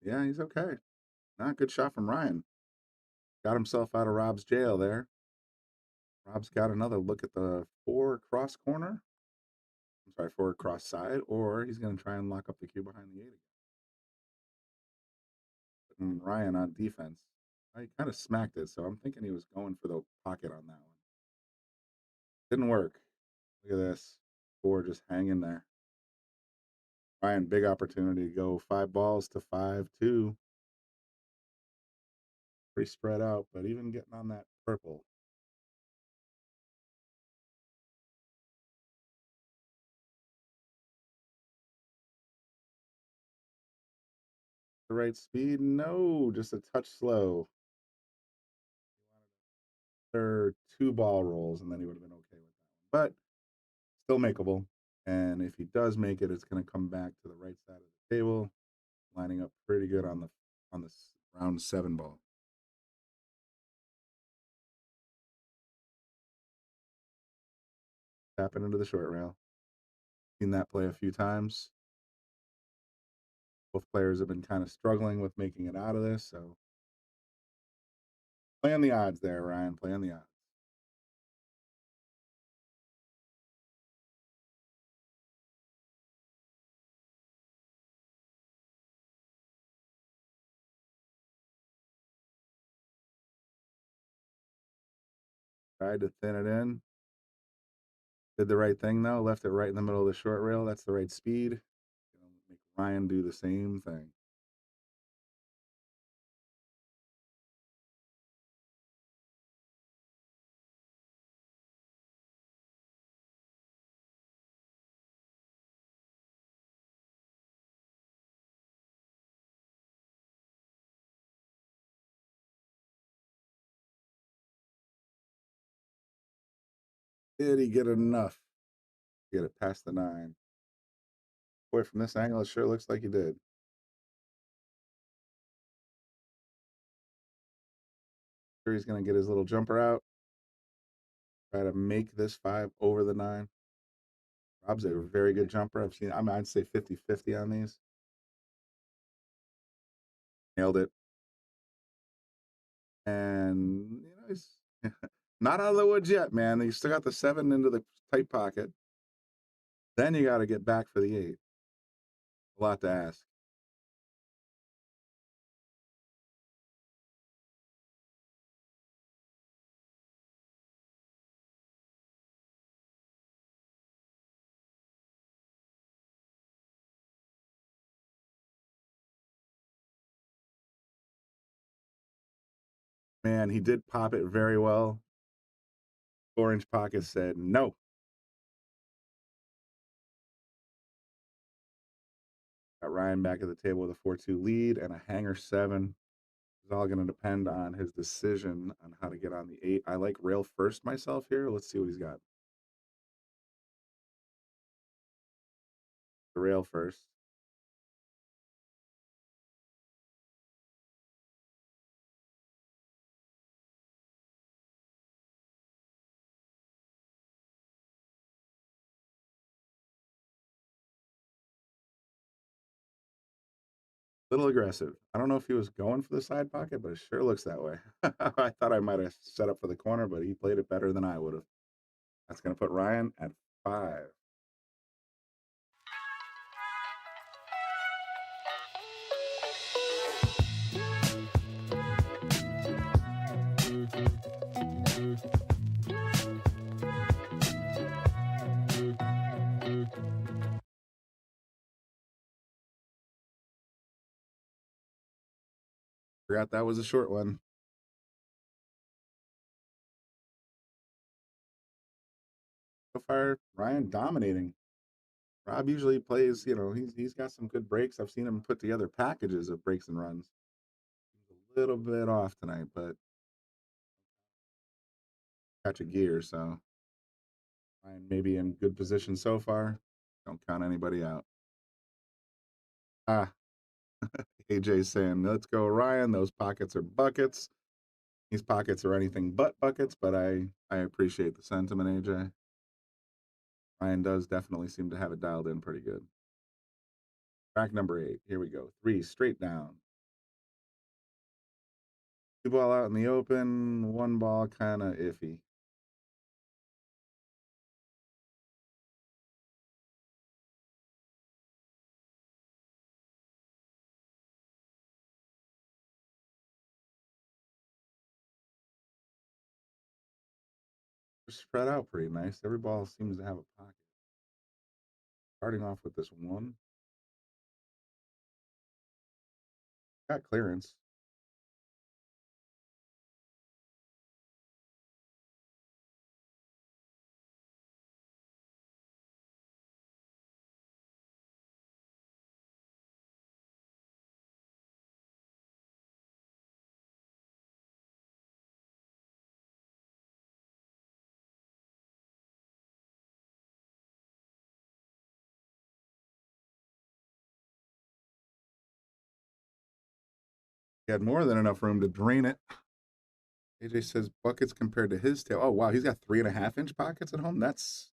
Yeah, he's okay. Not good shot from Ryan. Got himself out of Rob's jail there. Rob's got another look at the 4 cross corner. I'm sorry, 4 cross side, or he's going to try and lock up the cue behind the 8 again. Putting Ryan on defense. I kind of smacked it, so I'm thinking he was going for the pocket on that one. Didn't work. Look at this. 4 just hanging there. Ryan, big opportunity to go 5 balls to 5-2. Pretty spread out, but even getting on that purple. The right speed? No, just a touch slow. They're 2 ball rolls, and then he would have been okay with that one. But still makeable. And if he does make it, it's going to come back to the right side of the table, lining up pretty good on the round 7 ball. Tapping into the short rail. Seen that play a few times. Both players have been kind of struggling with making it out of this, so play on the odds there, Ryan. Play on the odds. Tried to thin it in. Did the right thing, though. Left it right in the middle of the short rail. That's the right speed. Make Ryan do the same thing. Did he get enough? Get it past the 9. Boy, from this angle, it sure looks like he did. Sure, he's going to get his little jumper out. Try to make this 5 over the 9. Rob's a very good jumper. I'd say 50-50 on these. Nailed it. And, he's not out of the woods yet, man. You still got the 7 into the tight pocket. Then you got to get back for the 8. A lot to ask. Man, he did pop it very well. Orange pocket said no. Got Ryan back at the table with a 4-2 lead and a hanger 7. It's all going to depend on his decision on how to get on the 8. I like rail first myself here. Let's see what he's got. The rail first. Little aggressive. I don't know if he was going for the side pocket, but it sure looks that way. I thought I might have set up for the corner, but he played it better than I would have. That's going to put Ryan at 5. Forgot that was a short one. So far, Ryan dominating. Rob usually plays, he's got some good breaks. I've seen him put together packages of breaks and runs. He's a little bit off tonight, but catch a gear, so Ryan maybe in good position so far. Don't count anybody out. AJ saying, let's go, Ryan. Those pockets are buckets. These pockets are anything but buckets, but I appreciate the sentiment, AJ. Ryan does definitely seem to have it dialed in pretty good. Track number 8. Here we go. 3 straight down. 2 ball out in the open. 1 ball kind of iffy. spread out pretty nice. Every ball seems to have a pocket. Starting off with this one. Got clearance. He had more than enough room to drain it. AJ says buckets compared to his tail. Oh wow, he's got 3.5-inch pockets at home. That's,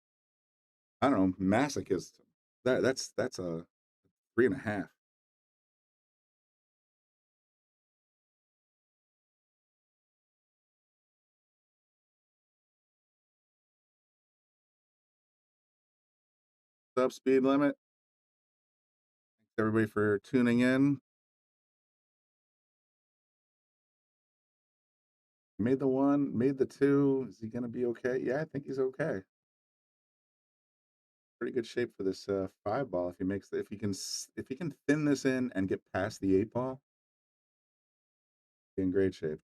I don't know, masochist. That's a 3.5. Sub speed limit. Thanks everybody for tuning in. Made the one, made the two. Is he gonna be okay? Yeah, I think he's okay. Pretty good shape for this 5 ball. If he can thin this in and get past the 8 ball, be in great shape.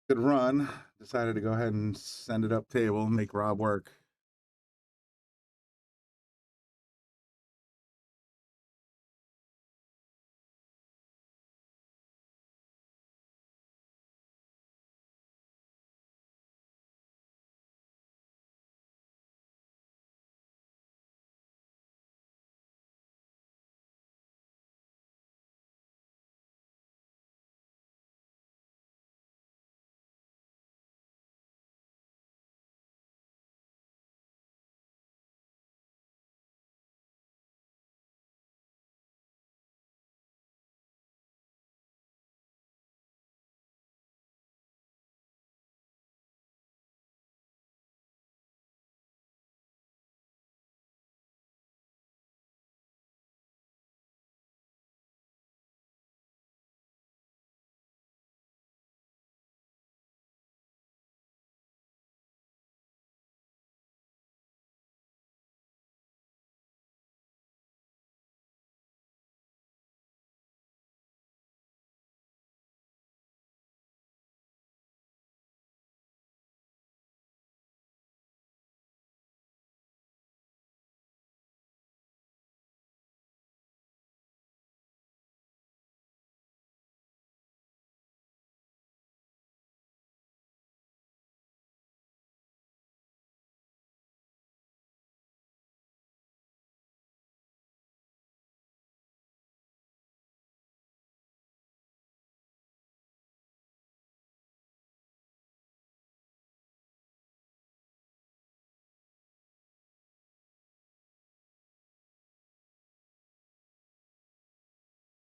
Good run. Decided to go ahead and send it up table, make Rob work.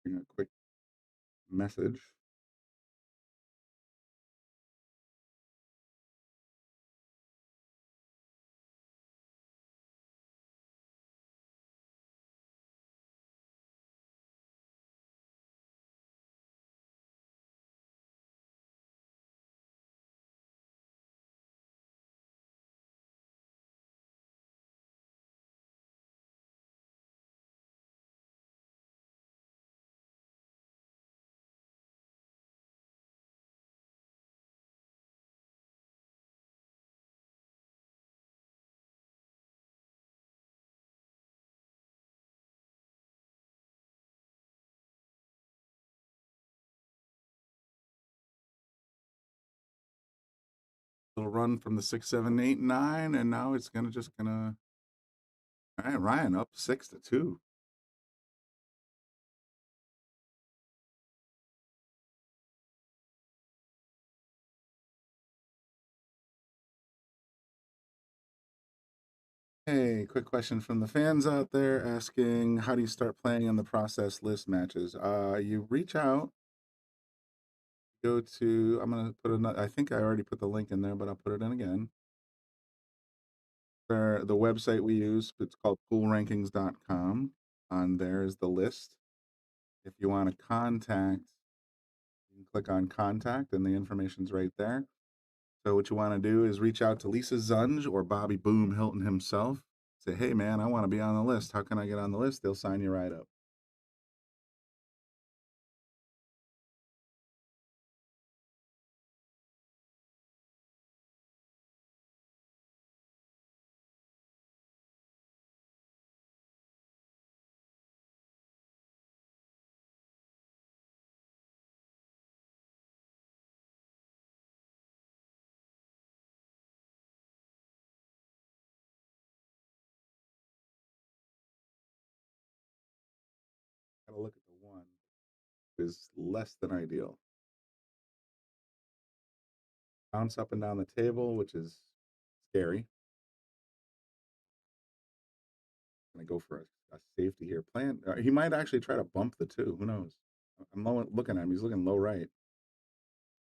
A quick message. Little run from the 6, 7, 8, 9, and now it's gonna. All right, Ryan up 6-2. Hey, quick question from the fans out there asking, how do you start playing in the process list matches? You reach out, go to, I'm gonna put another, I think I already put the link in there, but I'll put it in again. The website we use, it's called poolrankings.com. On there is the list. If you want to contact, you can click on contact and the information's right there. So what you want to do is reach out to Lisa Zunge or Bobby Boom Hilton himself. Say, hey man, I want to be on the list. How can I get on the list? They'll sign you right up. Gotta look at the one. Is less than ideal. Bounce up and down the table, which is scary. Gonna go for a safety here. Plan. He might actually try to bump the 2. Who knows? I'm looking at him. He's looking low right.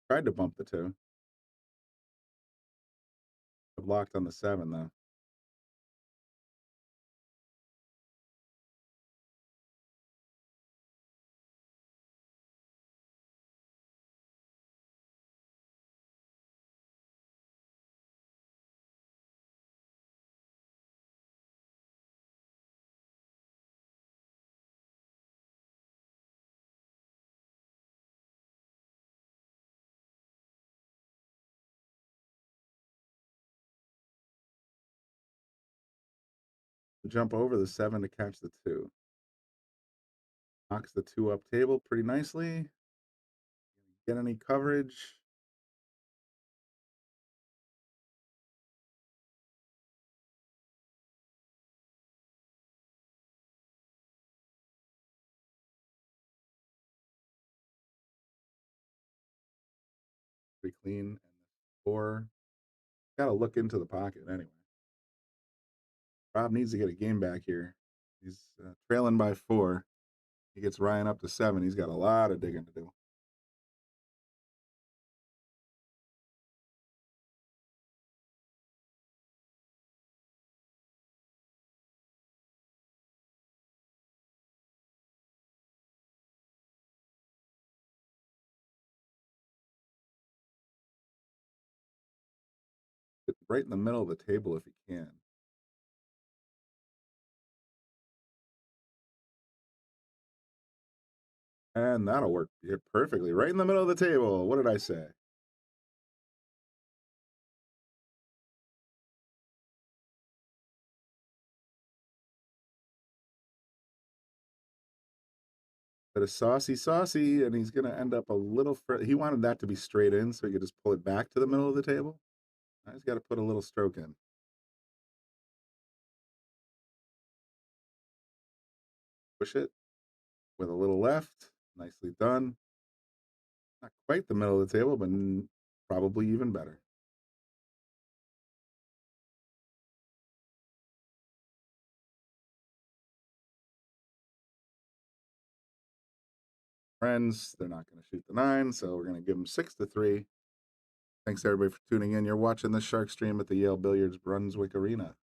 Tried to bump the 2. Blocked on the 7 though. Jump over the 7 to catch the 2. Knocks the 2 up table pretty nicely. Get any coverage? Pretty clean. And the 4. Gotta look into the pocket anyway. Rob needs to get a game back here. He's trailing by 4. He gets Ryan up to 7. He's got a lot of digging to do. Get right in the middle of the table if he can. And that'll work here perfectly. Right in the middle of the table. What did I say? But a saucy, and he's going to end up a little further. He wanted that to be straight in so he could just pull it back to the middle of the table. Now he's got to put a little stroke in. Push it with a little left. Nicely done. Not quite the middle of the table, but probably even better. Friends, they're not going to shoot the 9, so we're going to give them 6-3. Thanks everybody for tuning in. You're watching the Shark Stream at the Yale Billiards Brunswick Arena.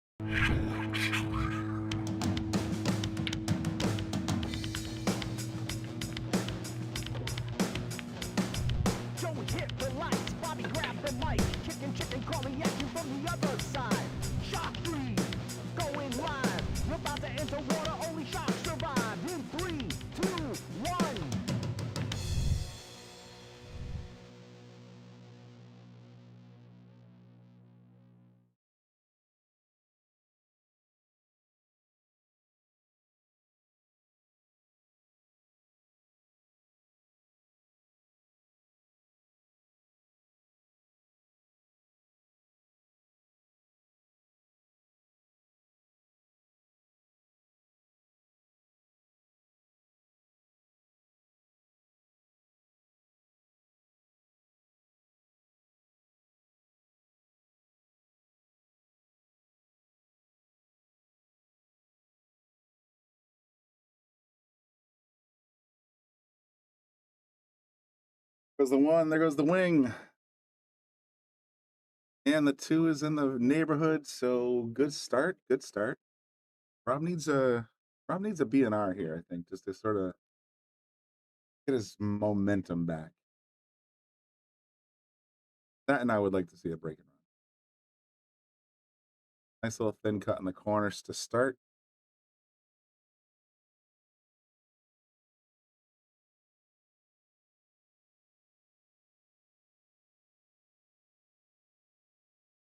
Goes the 1, there goes the wing. And the 2 is in the neighborhood, so good start, good start. Rob needs a B&R here, I think, just to sort of get his momentum back. That and I would like to see a break and run. Nice little thin cut in the corners to start.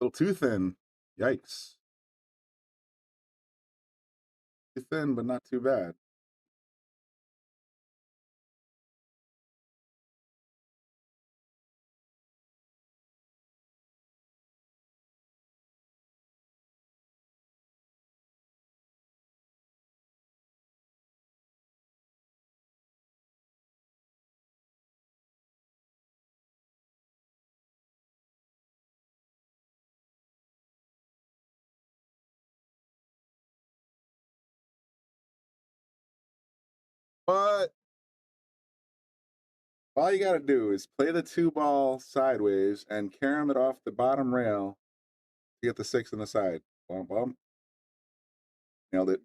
A little too thin. Yikes. Too thin, but not too bad. But all you got to do is play the 2 ball sideways and carom it off the bottom rail to get the 6 on the side. Bum, bum. Nailed it.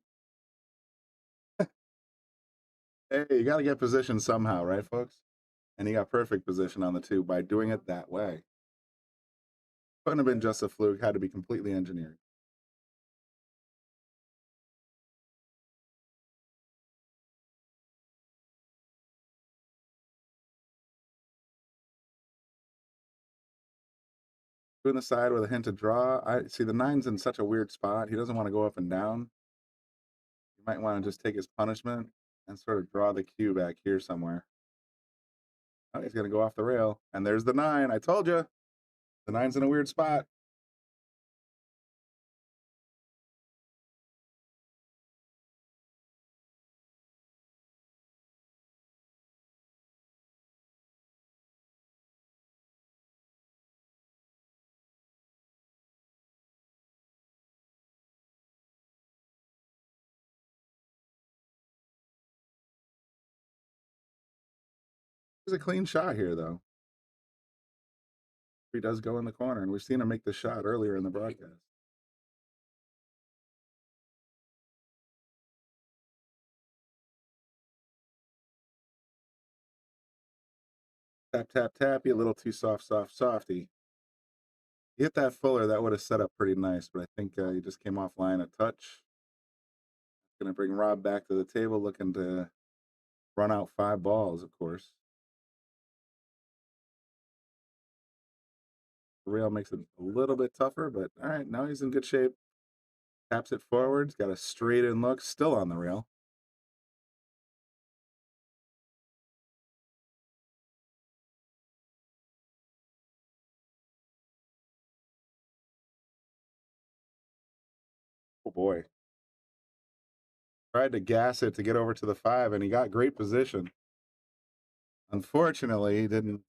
Hey, you got to get position somehow, right, folks? And he got perfect position on the 2 by doing it that way. Couldn't have been just a fluke, had to be completely engineered. Doing the side with a hint of draw. I see the 9's in such a weird spot. He doesn't want to go up and down. You might want to just take his punishment and sort of draw the cue back here somewhere. Oh, he's going to go off the rail. And there's the 9. I told you. The 9's in a weird spot. There's a clean shot here, though. He does go in the corner, and we've seen him make the shot earlier in the broadcast. Tap, tap, tappy, a little too soft, softy. You hit that fuller, that would have set up pretty nice, but I think he just came offline a touch. Going to bring Rob back to the table, looking to run out 5 balls, of course. The rail makes it a little bit tougher, but all right, now he's in good shape. Taps it forwards, got a straight in look, still on the rail. Oh boy. Tried to gas it to get over to the 5, and he got great position. Unfortunately, he didn't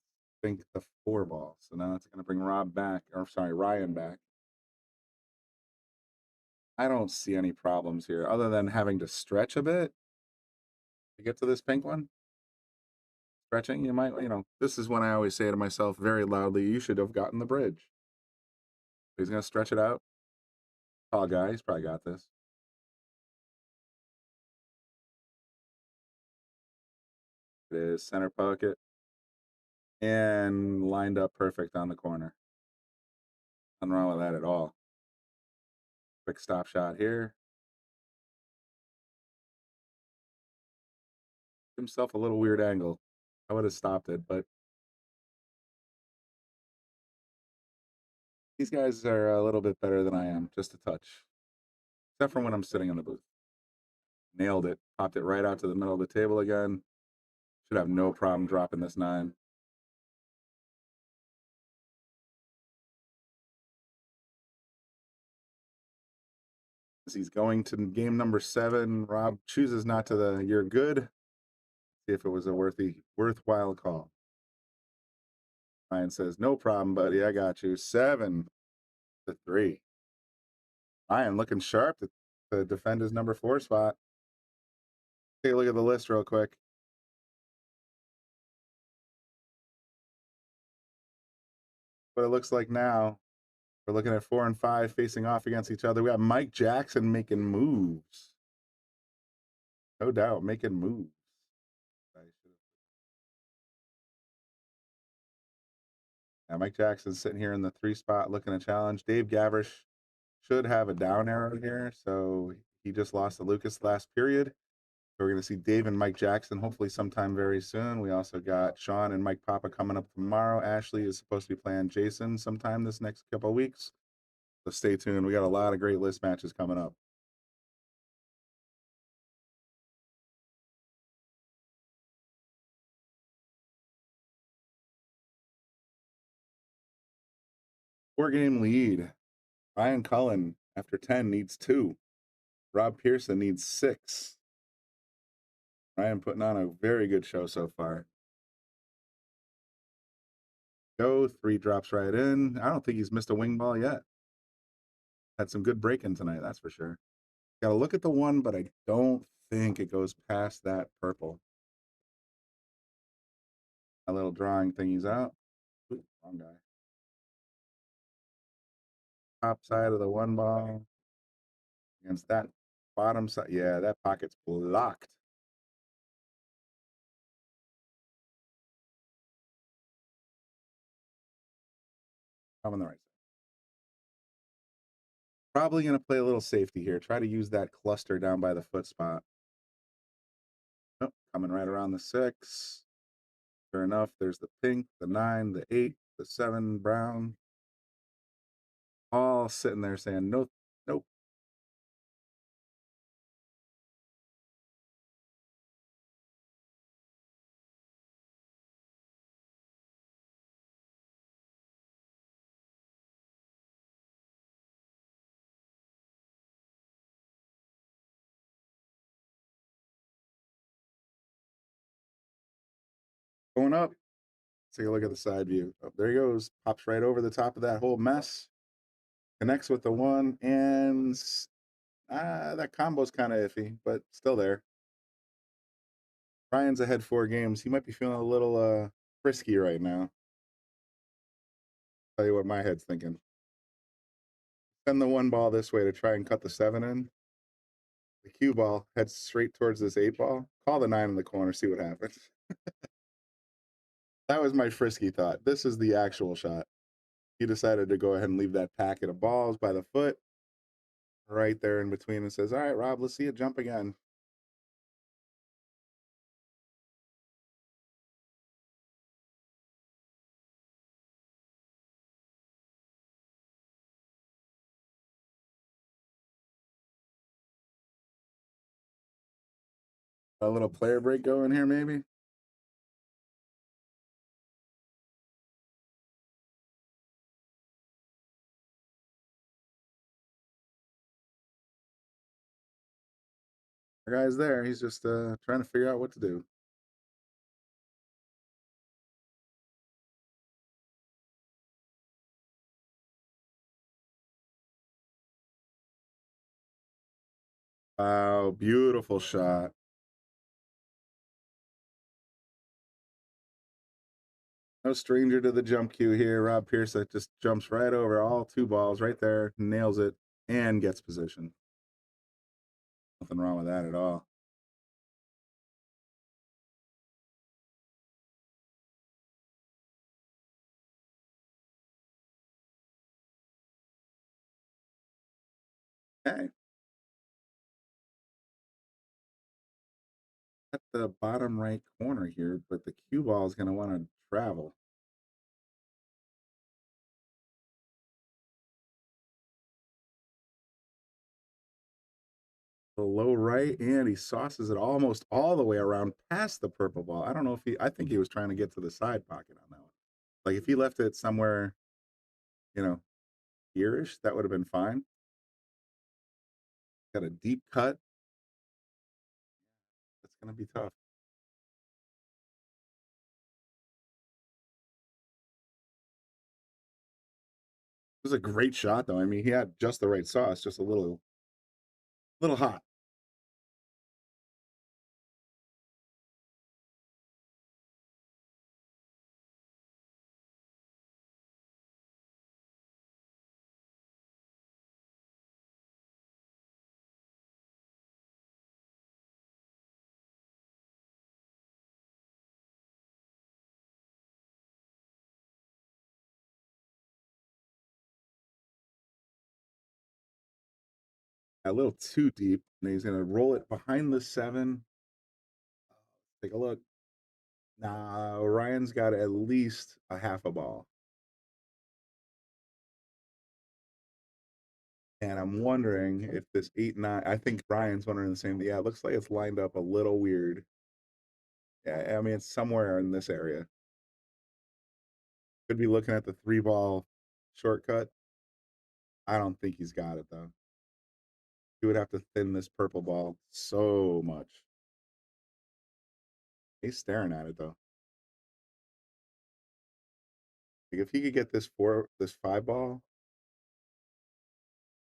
think the 4 ball. So now it's going to bring Ryan back. I don't see any problems here other than having to stretch a bit to get to this pink one. Stretching, you might, this is when I always say to myself very loudly, you should have gotten the bridge. He's going to stretch it out. Tall guy, he's probably got this. It is center pocket. And lined up perfect on the corner. Nothing wrong with that at all. Quick stop shot here. Himself a little weird angle. I would have stopped it, but these guys are a little bit better than I am, just a touch. Except for when I'm sitting in the booth. Nailed it. Popped it right out to the middle of the table again. Should have no problem dropping this 9. As he's going to game number 7, Rob chooses not to you're good. See if it was a worthwhile call. Ryan says, no problem, buddy. I got you. 7-3. Ryan looking sharp to defend his number 4 spot. Take a look at the list real quick. what it looks like now. We're looking at 4 and 5 facing off against each other. We got Mike Jackson making moves. No doubt, making moves. Yeah, Mike Jackson's sitting here in the 3 spot looking to challenge. Dave Gavrish should have a down arrow here, so he just lost to Lucas last period. So we're going to see Dave and Mike Jackson hopefully sometime very soon. We also got Sean and Mike Papa coming up tomorrow. Ashley is supposed to be playing Jason sometime this next couple of weeks. So stay tuned. We got a lot of great list matches coming up. Four-game lead. Ryan Cullen, after 10, needs 2. Rob Piersa needs 6. Ryan putting on a very good show so far. Go, 3 drops right in. I don't think he's missed a wing ball yet. Had some good break-in tonight, that's for sure. Got to look at the 1, but I don't think it goes past that purple. A little drawing thingy's out. Ooh, wrong guy. Top side of the 1 ball. Against that bottom side. Yeah, that pocket's blocked. I'm on the right side. Probably going to play a little safety here. Try to use that cluster down by the foot spot. Oh, coming right around the 6. Sure enough, there's the pink, the 9, the 8, the 7 brown. All sitting there saying, nope, nope. Going up. Take a look at the side view. Oh, there he goes. Pops right over the top of that whole mess. Connects with the 1, and that combo's kind of iffy, but still there. Ryan's ahead 4 games. He might be feeling a little frisky right now. Tell you what my head's thinking. Send the 1 ball this way to try and cut the 7 in. The cue ball heads straight towards this 8 ball. Call the 9 in the corner, see what happens. That was my frisky thought. This is the actual shot. He decided to go ahead and leave that packet of balls by the foot right there in between and says, all right, Rob, let's see it jump again. A little player break going here, maybe. The guy's there. He's just trying to figure out what to do. Wow, beautiful shot. No stranger to the jump cue here. Rob Piersa just jumps right over all 2 balls right there, nails it, and gets position. Nothing wrong with that at all. Okay. At the bottom right corner here, but the cue ball is going to want to travel. The low right, and he sauces it almost all the way around past the purple ball. I don't know if I think he was trying to get to the side pocket on that one. Like if he left it somewhere, here-ish, that would have been fine. Got a deep cut. That's going to be tough. It was a great shot, though. I mean, he had just the right sauce, just a little hot. a little too deep, and he's going to roll it behind the 7. Take a look. Nah, Ryan's got at least a half a ball. And I'm wondering if this 8-9, I think Ryan's wondering the same. Yeah, it looks like it's lined up a little weird. Yeah, I mean, it's somewhere in this area. Could be looking at the 3-ball shortcut. I don't think he's got it, though. He would have to thin this purple ball so much. He's staring at it, though. Like if he could get this 5-ball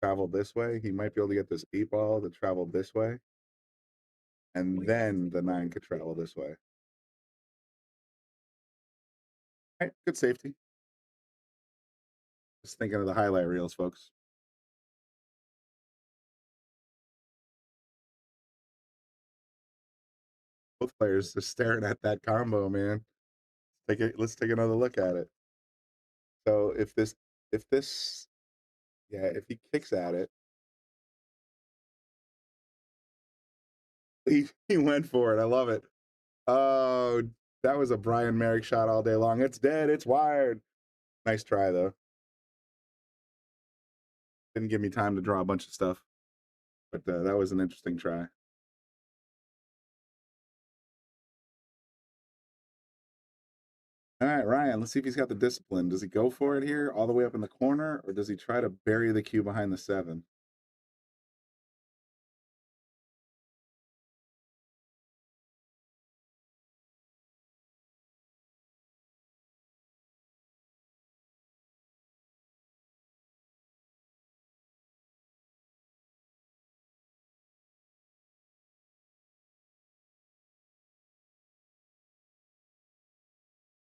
travel this way, he might be able to get this 8-ball to travel this way. And then the 9 could travel this way. All right, good safety. Just thinking of the highlight reels, folks. Both players just staring at that combo, man. Let's take another look at it. So if he kicks at it, he went for it. I love it. Oh, that was a Brian Merrick shot all day long. It's dead. It's wired. Nice try, though. Didn't give me time to draw a bunch of stuff, but that was an interesting try. All right, Ryan, let's see if he's got the discipline. Does he go for it here all the way up in the corner, or does he try to bury the cue behind the 7?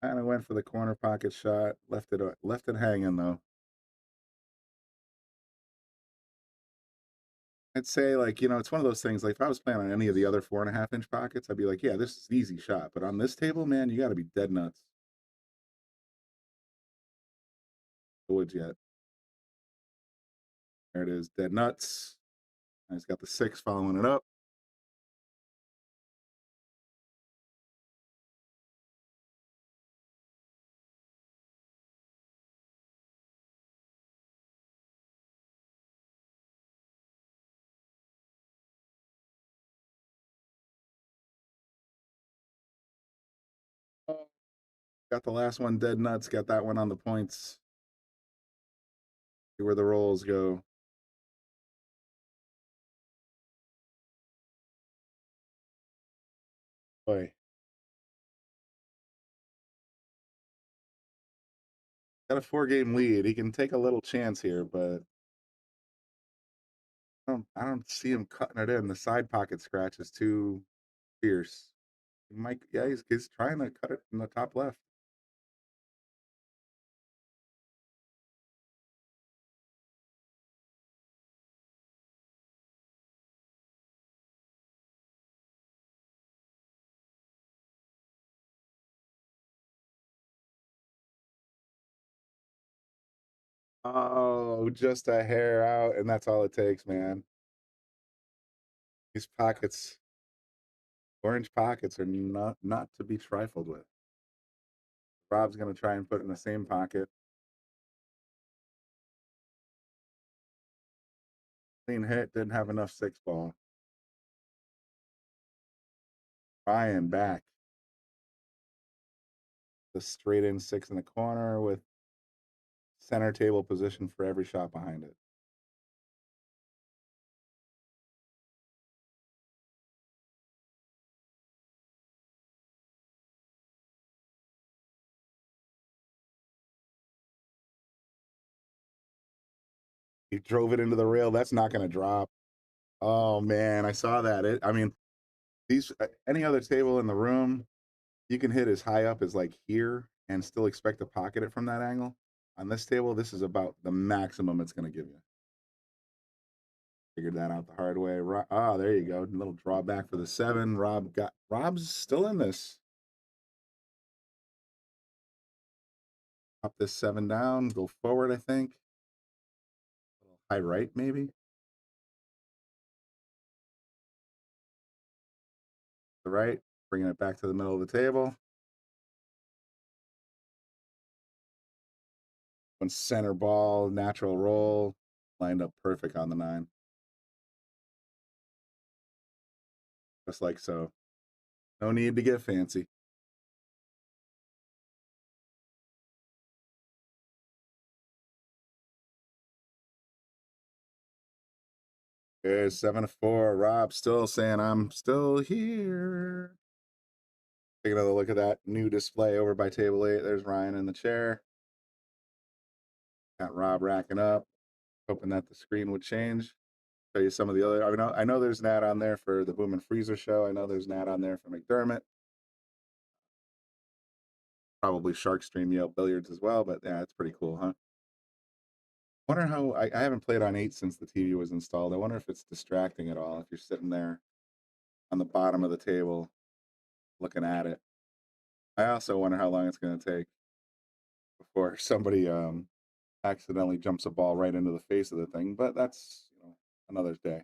Kind of went for the corner pocket shot, left it hanging, though. I'd say, like, it's one of those things, like, if I was playing on any of the other 4.5-inch pockets, I'd be like, yeah, this is an easy shot. But on this table, man, you got to be dead nuts. The woods yet. There it is, dead nuts. And he's got the 6 following it up. Got the last one dead nuts. Got that one on the points. See where the rolls go. Boy. Got a 4-game lead. He can take a little chance here, but I don't see him cutting it in. The side pocket scratch is too fierce. He might, yeah, he's trying to cut it in the top left. Oh, just a hair out, and that's all it takes, man. These pockets, orange pockets, are not to be trifled with. Rob's gonna try and put it in the same pocket. Clean hit, didn't have enough 6-ball. Ryan back. The straight in 6 in the corner with center table position for every shot behind it. He drove it into the rail. That's not going to drop. Oh man, I saw that. I mean, any other table in the room, you can hit as high up as like here and still expect to pocket it from that angle. On this table, this is about the maximum it's going to give you. Figured that out the hard way. There you go. A little drawback for the 7. Rob's still in this. Pop this 7 down, go forward, I think. A little high right, maybe. the right, bringing it back to the middle of the table. One center ball, natural roll, lined up perfect on the 9. Just like so. No need to get fancy. Good, 7-4. Rob still saying I'm still here. Take another look at that new display over by table 8. There's Ryan in the chair. Got Rob racking up, hoping that the screen would change. Show you some of the other. I know there's an ad on there for the Boom and Freezer show. I know there's an ad on there for McDermott. Probably Sharkstream Yale Billiards as well, but yeah, it's pretty cool, huh? Wonder how I haven't played on 8 since the TV was installed. I wonder if it's distracting at all if you're sitting there on the bottom of the table looking at it. I also wonder how long it's going to take before somebody accidentally jumps a ball right into the face of the thing, but that's, another day.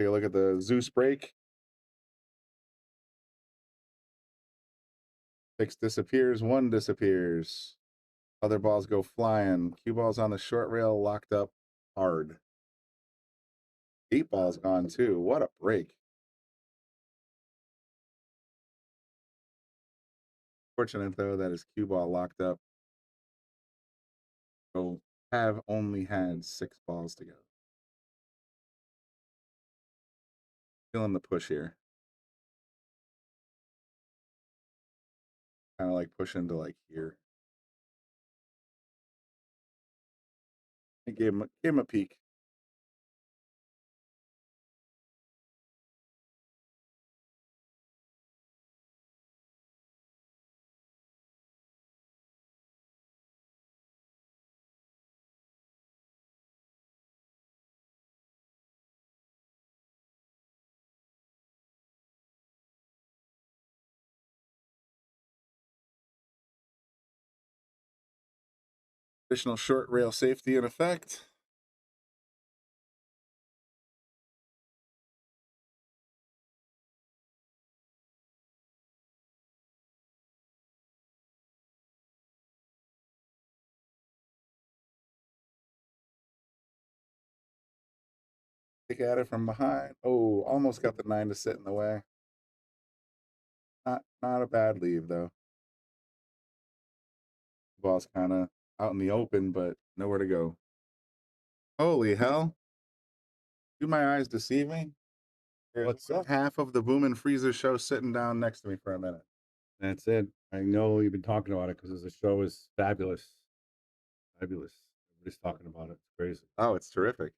Take a look at the Zeus break. 6 disappears, 1 disappears. Other balls go flying. Cue balls on the short rail locked up hard. 8 balls gone too. What a break. Fortunate though that his cue ball locked up. So have only had 6 balls to go. Feeling the push here. Kind of like pushing to like here. I gave him a peek. Additional short rail safety in effect. Kick at it from behind. Oh, almost got the 9 to sit in the way. Not a bad leave though. The ball's kind of out in the open, but nowhere to go. Holy hell. Do my eyes deceive me? What's up? Half of the Boom and Freezer show sitting down next to me for a minute. That's it. I know you've been talking about it because the show is fabulous. Fabulous. Everybody's talking about it. It's crazy. Oh, it's terrific.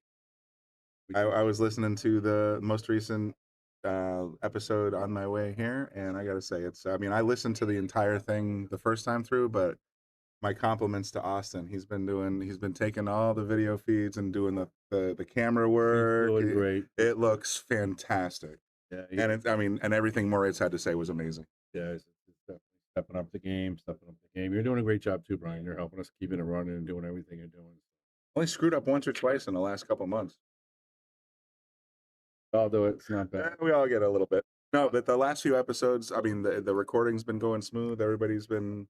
I was listening to the most recent episode on my way here, and I gotta say, I listened to the entire thing the first time through, but my compliments to Austin. He's been taking all the video feeds and doing the camera work. He's doing great. It looks fantastic. Yeah, and everything Moritz had to say was amazing. Yeah, he's definitely stepping up the game. You're doing a great job too, Brian. You're helping us keeping it running and doing everything you're doing. Only screwed up once or twice in the last couple months. I'll do it. It's not bad. We all get a little bit. No, but the last few episodes, the recording's been going smooth. Everybody's been,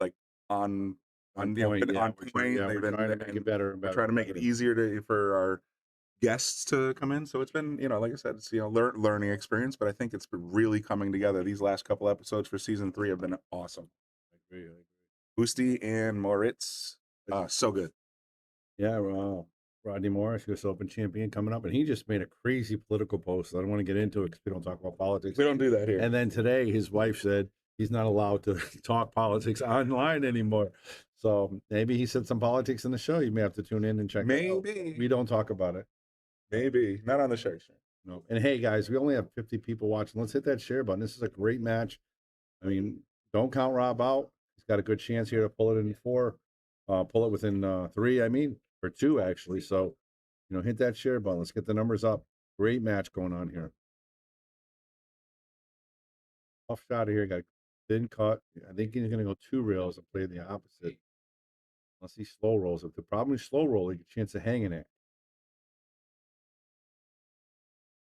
like on On point. point. On We're point. trying to make it better and We're better. trying to make it easier for our guests to come in. So it's been, like I said, it's learning experience, but I think it's been really coming together. These last couple episodes for season 3 have been awesome. I agree. Boosty and Moritz, so good. Yeah, Rodney Morris, U.S. Open champion, coming up, and he just made a crazy political post. I don't want to get into it because we don't talk about politics. We don't do that here. And then today, his wife said he's not allowed to talk politics online anymore. So maybe he said some politics in the show. You may have to tune in and check it out. Maybe. We don't talk about it. Maybe. Not on the Shark Stream. No. And hey, guys, we only have 50 people watching. Let's hit that share button. This is a great match. I mean, don't count Rob out. He's got a good chance here to pull it in 4, pull it within 3, or 2, actually. So, hit that share button. Let's get the numbers up. Great match going on here. Off shot here. Got a thin cut. I think he's going to go 2 rails and play the opposite. Unless he slow rolls. If the problem is slow roll, he get a chance of hanging it.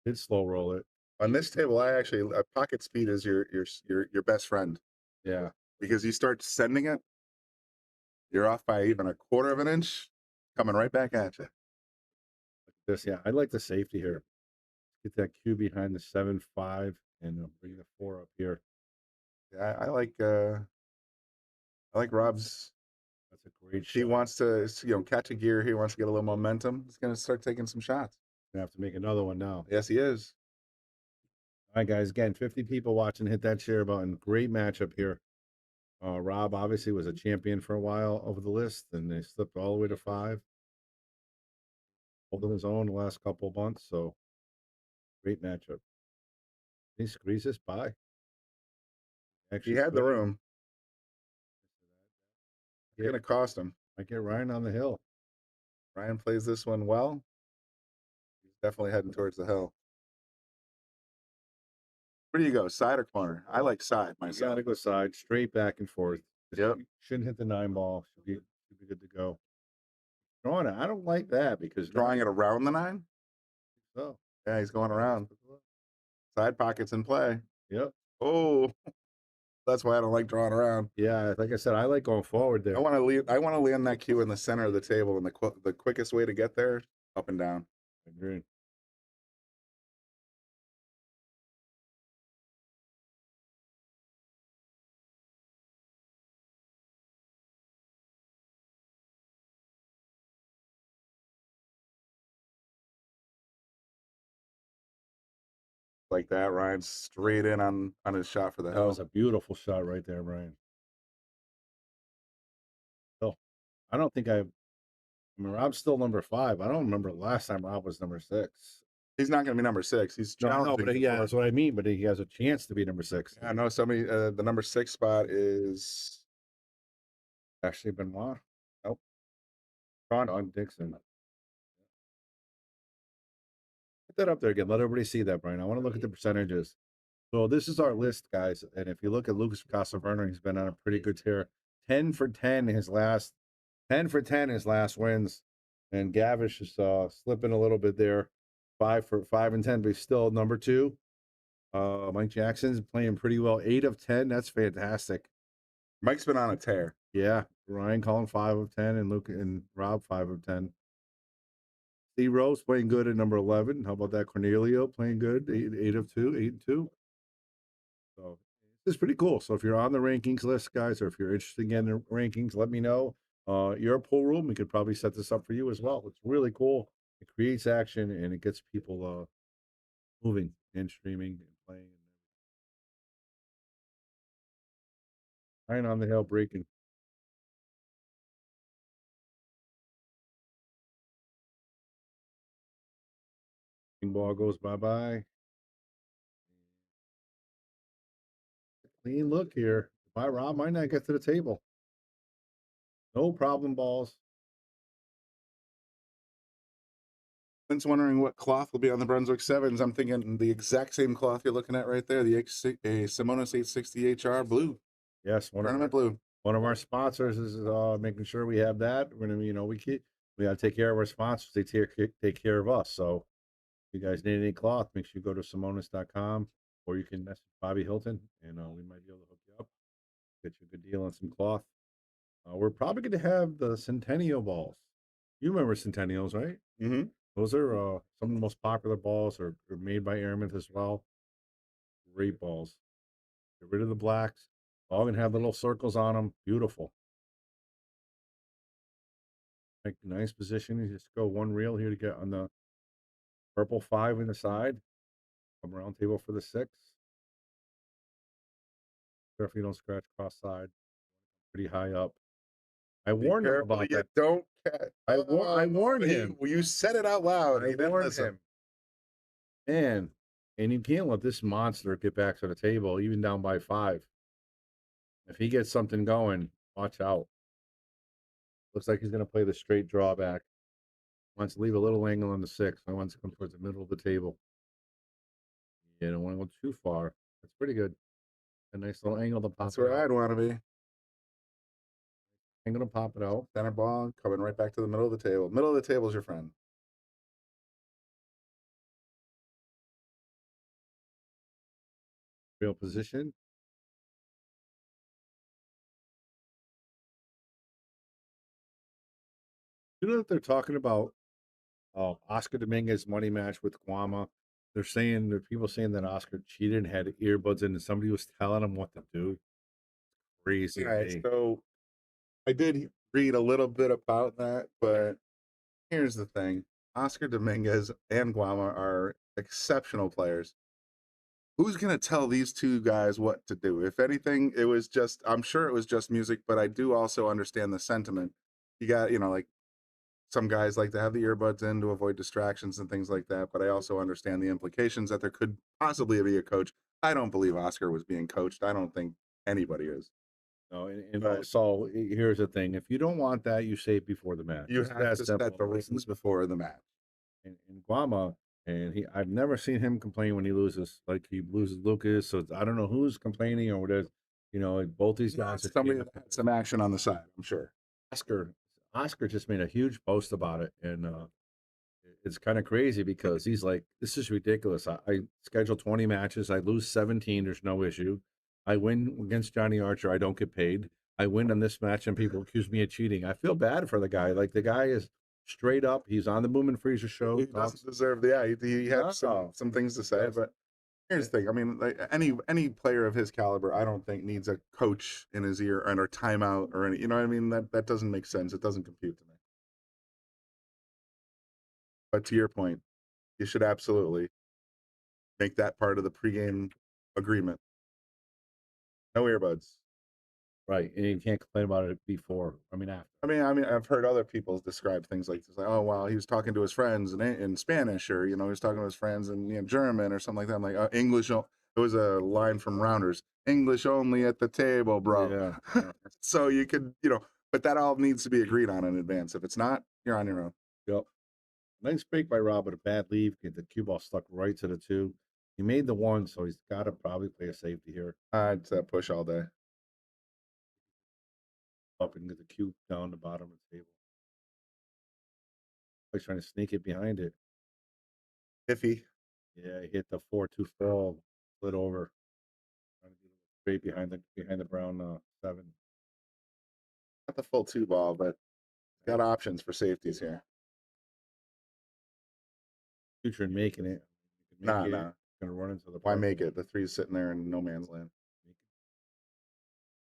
Did slow roll it. On this table, I actually pocket speed is your best friend. Yeah. Because you start sending it, you're off by even a quarter of an inch, coming right back at you. This, yeah, I like the safety here. Get that cue behind the 7-5 and bring the 4 up here. Yeah, I like Rob's. That's a great shot. He wants to, catch a gear. He wants to get a little momentum. He's going to start taking some shots. Gonna have to make another one now. Yes, he is. All right, guys. Again, 50 people watching. Hit that share button. Great matchup here. Rob obviously was a champion for a while over the list, and they slipped all the way to 5. Holding his own the last couple of months, so great matchup. He squeezed this by. He had the room. It's going to cost him. I get Ryan on the hill. Ryan plays this one well. He's definitely heading towards the hill. Where do you go, side or corner? I like side myself. You gotta go side, straight back and forth. Yep. Shouldn't hit the 9 ball. Should be good to go. Drawing it. I don't like that because Drawing it around the 9? So yeah, he's going around. Side pockets in play. Yep. Oh, that's why I don't like drawing around. Yeah, like I said, I like going forward there. I want to land that cue in the center of the table, and the quickest way to get there, up and down. Agreed. Like that, Ryan's straight in on his shot for the That hill. was a beautiful shot right there, Brian. So, I don't think I mean, Rob's still number 5. I don't remember the last time Rob was number 6. He's not going to be number 6. He's challenging. No, but yeah, that's what I mean. But he has a chance to be number 6. I know somebody. The number 6 spot is Ashley Benoit. Nope. Ron Dixon. Put that up there again. Let everybody see that, Brian. I want to look at the percentages. So this is our list, guys. And if you look at Lucas Casaverner, he's been on a pretty good tear. 10 for 10 his last wins. And Gavish is slipping a little bit there. 5 for 5 and 10, but he's still number 2. Mike Jackson's playing pretty well. 8 of 10. That's fantastic. Mike's been on a tear. Yeah. Ryan Cullen 5 of 10 and Luke and Rob 5 of 10. Steve Rose playing good at number 11. How about that? Cornelio playing good. 8 of 2, 8 and 2. So it's pretty cool. So if you're on the rankings list, guys, or if you're interested in the rankings, let me know. Your pool room, we could probably set this up for you as well. It's really cool. It creates action and it gets people moving and streaming and playing. Ryan on the hill breaking. Ball goes bye-bye. Clean look here. Bye, Rob. Might not get to the table. No problem balls. Clint's wondering what cloth will be on the Brunswick 7s. I'm thinking the exact same cloth you're looking at right there, the Simonis 860 HR blue. Yes, Tournament blue. One of our sponsors is making sure we have that. We're gonna, we got to take care of our sponsors. They take care of us. So if you guys need any cloth, make sure you go to Simonis.com, or you can message Bobby Hilton, and we might be able to hook you up, get you a good deal on some cloth. We're probably going to have the Centennial balls. You remember Centennials, right? Mm-hmm. Those are some of the most popular balls, are made by Aramith as well. Great balls. Get rid of the blacks. All going to have little circles on them. Beautiful. Like, nice position. You just go one reel here to get on the purple 5 in the side. Come around table for the 6. Careful you don't scratch cross side. Pretty high up. I warned him about that. Don't. I warned him. You said it out loud. I warned him. And you can't let this monster get back to the table, even down by 5. If he gets something going, watch out. Looks like he's going to play the straight drawback. Wants to leave a little angle on the 6. I want to come towards the middle of the table. You don't want to go too far. That's pretty good. A nice little angle to pop. That's where I'd want to be. I'm going to pop it out. Center ball coming right back to the middle of the table. Middle of the table is your friend. Real position. You know that they're talking about Oscar Dominguez money match with Guama. There are people saying that Oscar cheated and had earbuds in, and somebody was telling him what to do. Crazy. All right, so I did read a little bit about that, but here's the thing: Oscar Dominguez and Guama are exceptional players. Who's going to tell these two guys what to do? If anything, I'm sure it was just music, but I do also understand the sentiment. You got, like some guys like to have the earbuds in to avoid distractions and things like that, but I also understand the implications that there could possibly be a coach. I don't believe Oscar was being coached. I don't think anybody is. No, and also here's the thing: if you don't want that, you say it before the match. You have to set the rules before the match. And Guama, I've never seen him complain when he loses. Like he loses Lucas, so I don't know who's complaining or what is. Both these guys. Somebody that had some action on the side, I'm sure. Oscar just made a huge post about it, and it's kind of crazy because he's like, "This is ridiculous. I schedule 20 matches, I lose 17. There's no issue. I win against Johnny Archer, I don't get paid. I win on this match, and people accuse me of cheating. I feel bad for the guy. Like the guy is straight up. He's on the Boom and Freezer show. He doesn't deserve he had some things to say, but here's the thing. I mean, like any player of his caliber, I don't think needs a coach in his ear or timeout or any. You know what I mean? That doesn't make sense. It doesn't compute to me. But to your point, you should absolutely make that part of the pregame agreement. No earbuds. Right, and you can't complain about it before. After. I mean, I've heard other people describe things like this, like, oh, well, he was talking to his friends in Spanish, or he was talking to his friends in German or something like that. I'm like, English. It was a line from Rounders. English only at the table, bro. Yeah. So you could, but that all needs to be agreed on in advance. If it's not, you're on your own. Yep. Nice break by Rob, but a bad leave. Get the cue ball stuck right to the 2. He made the 1, so he's got to probably play a safety here. I'd push all day. Up and get the cue down the bottom of the table. He's trying to sneak it behind it. Iffy. Yeah, he hit the 4-2 fall, split over. Trying to get straight behind the brown 7. Not the full 2 ball, but got options for safeties here. Future in making it. Nah. Gonna run into the. Why make it? The 3's sitting there in no man's land.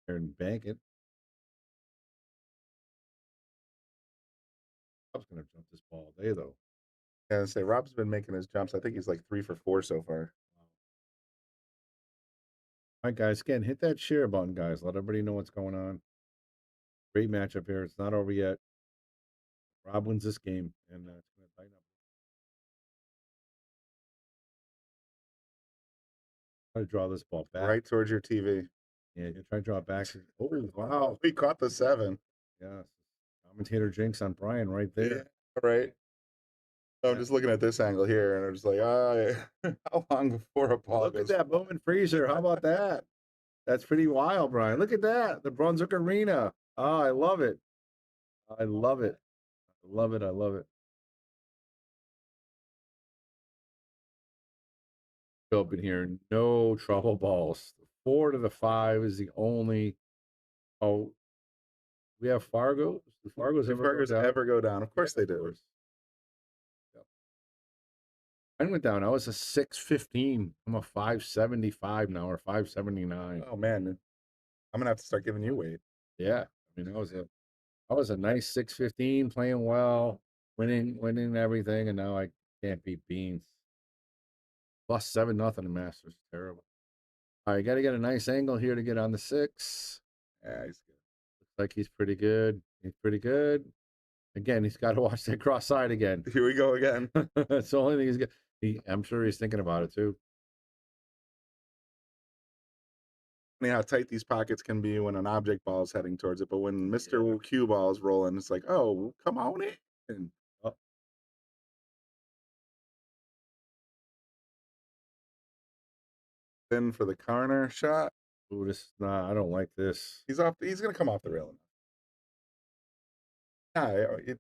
And bank it. Rob's gonna jump this ball all day though. Yeah, I say Rob's been making his jumps. I think he's like 3 for 4 so far. All right, guys. Again, hit that share button, guys. Let everybody know what's going on. Great matchup here. It's not over yet. Rob wins this game, and it's going to tighten up. Try to draw this ball back right towards your TV. Yeah, you try to draw it back. Oh, wow. We caught the 7. Yes. Commentator jinx on Brian right there. Yeah, right. I'm just looking at this angle here, and I'm just like, how long before a ball Look at that Boom and Freezer. How about that? That's pretty wild, Brian. Look at that. The Brunswick Arena. Oh, I love it. I love it. I love it. I love it. Open here. No trouble balls. The 4 to the 5 is the only. Oh, we have Fargo. Do Fargo's ever go down? Of course they do. Yep. Mine went down. I was a 615. I'm a 575 now, or 579. Oh man, I'm gonna have to start giving you weight. Yeah, I mean, I was a nice 615, playing well, winning everything, and now I can't beat beans. Plus 7-0 in Masters. Terrible. All right, got to get a nice angle here to get on the 6. Yeah, he's good. Looks like he's pretty good. He's pretty good. Again, he's got to watch that cross side again. Here we go again. That's the only thing he's got. I'm sure he's thinking about it too. Funny how tight these pockets can be when an object ball is heading towards it, but when Mr. Cue ball is rolling, it's like, oh, come on in. Oh. Then for the corner shot. Ooh, I don't like this. He's gonna come off the rail. Yeah, he's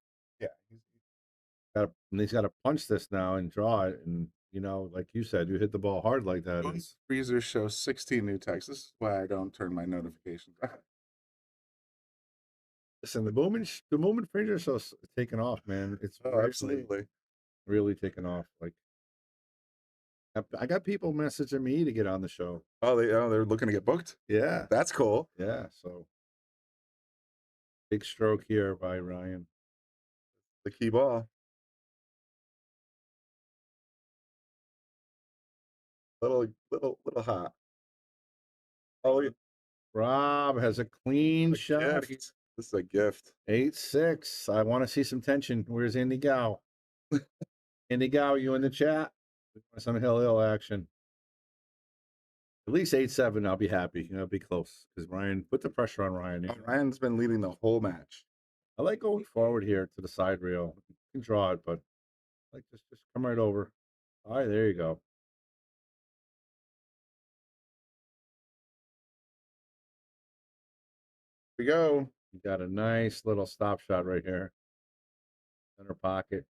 got to punch this now and draw it, and You know, like you said, you hit the ball hard like that. Both freezers show 16 new texts. This is why I don't turn my notifications on. Listen, the movement freezer is so taking off, man. It's Absolutely. really taking off. Like, I got people messaging me to get on the show. They're looking to get booked. Yeah, That's cool. yeah. So big stroke here by Ryan. The key ball. Little hot. Oh, Rob has a clean shot. gift. This is a gift. 8-6. I want to see some tension. Where's Andy Gow? Andy Gow, you in the chat? We want some hill action. At least 8-7. I'll be happy. You know, be close because Ryan put the pressure on Ryan. Oh, Ryan's been leading the whole match. I like going forward here to the side rail. You can draw it, but like just come right over. All right, there you go. Here we go. You got a nice little stop shot right here. Center pocket.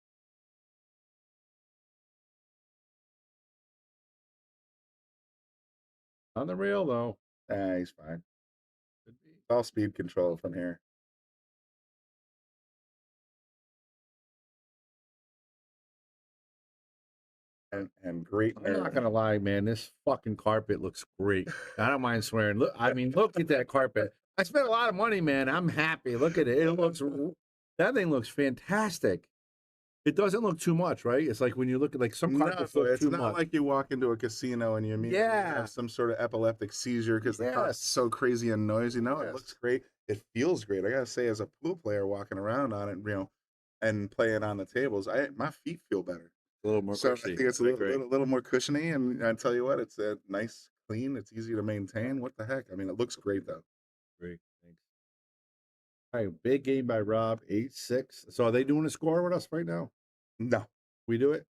On the rail though. He's fine. It's all speed control from here. And great. I'm not gonna lie, man. This fucking carpet looks great. I don't mind swearing. Look, I mean, look at that carpet. I spent a lot of money, man. I'm happy. Look at it. It looks that thing looks fantastic. It doesn't look too much, right? It's like when you look at like some carpets look it's too not much. like you walk into a casino and you immediately have some sort of epileptic seizure because the car's so crazy and noisy. No, it looks great. It feels great. I gotta say, as a pool player walking around on it, and playing on the tables, my feet feel better. A little more So cushy. I think it's a little more cushiony, and I tell you what, it's a nice, clean. It's easy to maintain. What the heck? I mean, it looks great though. Great, thanks. All right, big game by Rob, 8-6. So are they doing a score with us right now? No, we do it.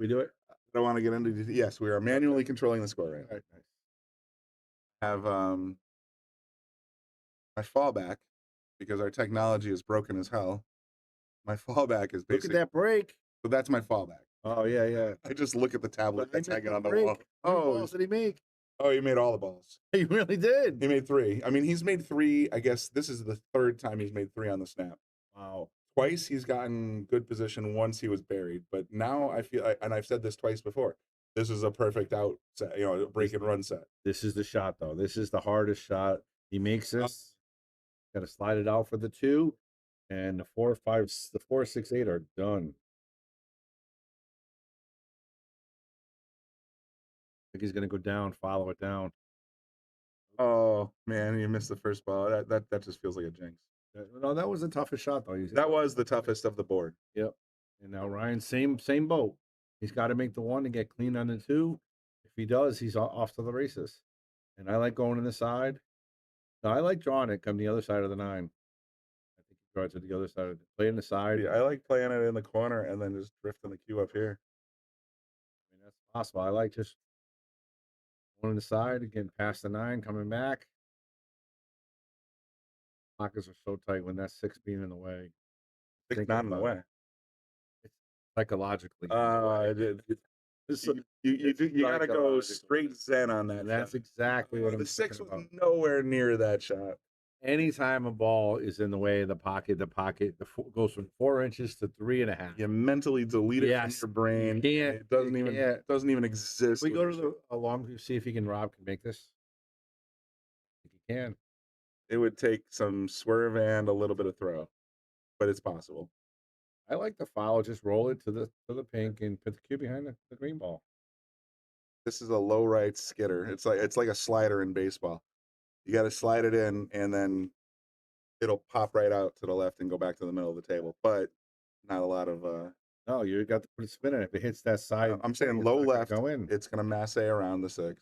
We do it. I don't want to get into. Yes, we are manually controlling the score right now. All right, nice. Have my fallback because our technology is broken as hell. My fallback is basically look at that break. So that's my fallback. Oh yeah. I just look at the tablet that's hanging on the break. wall. How many balls did he make? Oh, he made all the balls. He really did. He made 3. I mean, he's made 3. I guess this is the 3rd time he's made 3 on the snap. Wow. Twice he's gotten good position. Once he was buried, but now I feel, and I've said this twice before, this is a perfect out set. Break and run set. This is the shot though. This is the hardest shot. He makes this. Got to slide it out for the 2, and the 4, 5, the 4, 6, 8 are done. I think he's gonna go down, follow it down. Oh man, you missed the first ball. That just feels like a jinx. No, that was the toughest shot though. That was the toughest of the board. Yep. And now Ryan, same boat. He's got to make the 1 to get clean on the 2. If he does, he's off to the races. And I like going to the side. No, I like drawing it. Come the other side of the 9. I think you draw it to the other side of the play in the side. Yeah, I like playing it in the corner and then just drifting the cue up here. I mean, that's possible. I like just going on the side, getting past the 9, coming back. Pockets are so tight when that's 6 being in the way. 6 not in the way. It's psychologically. You gotta go straight zen on that. And that's exactly what I'm the 6 talking was about. nowhere near that shot. Anytime a ball is in the way of the pocket goes from 4 inches to 3.5. You mentally delete it from your brain. It doesn't even exist. We go to the long to see if Rob can make this. I think he can. It would take some swerve and a little bit of throw, but it's possible. I like the foul. Just roll it to the pink and put the cue behind the green ball. This is a low right skitter. It's like a slider in baseball. You got to slide it in, and then it'll pop right out to the left and go back to the middle of the table. But not a lot of. No, you got to put a spin in it. If it hits that side, I'm saying low left. Go in. It's going to masse around the 6.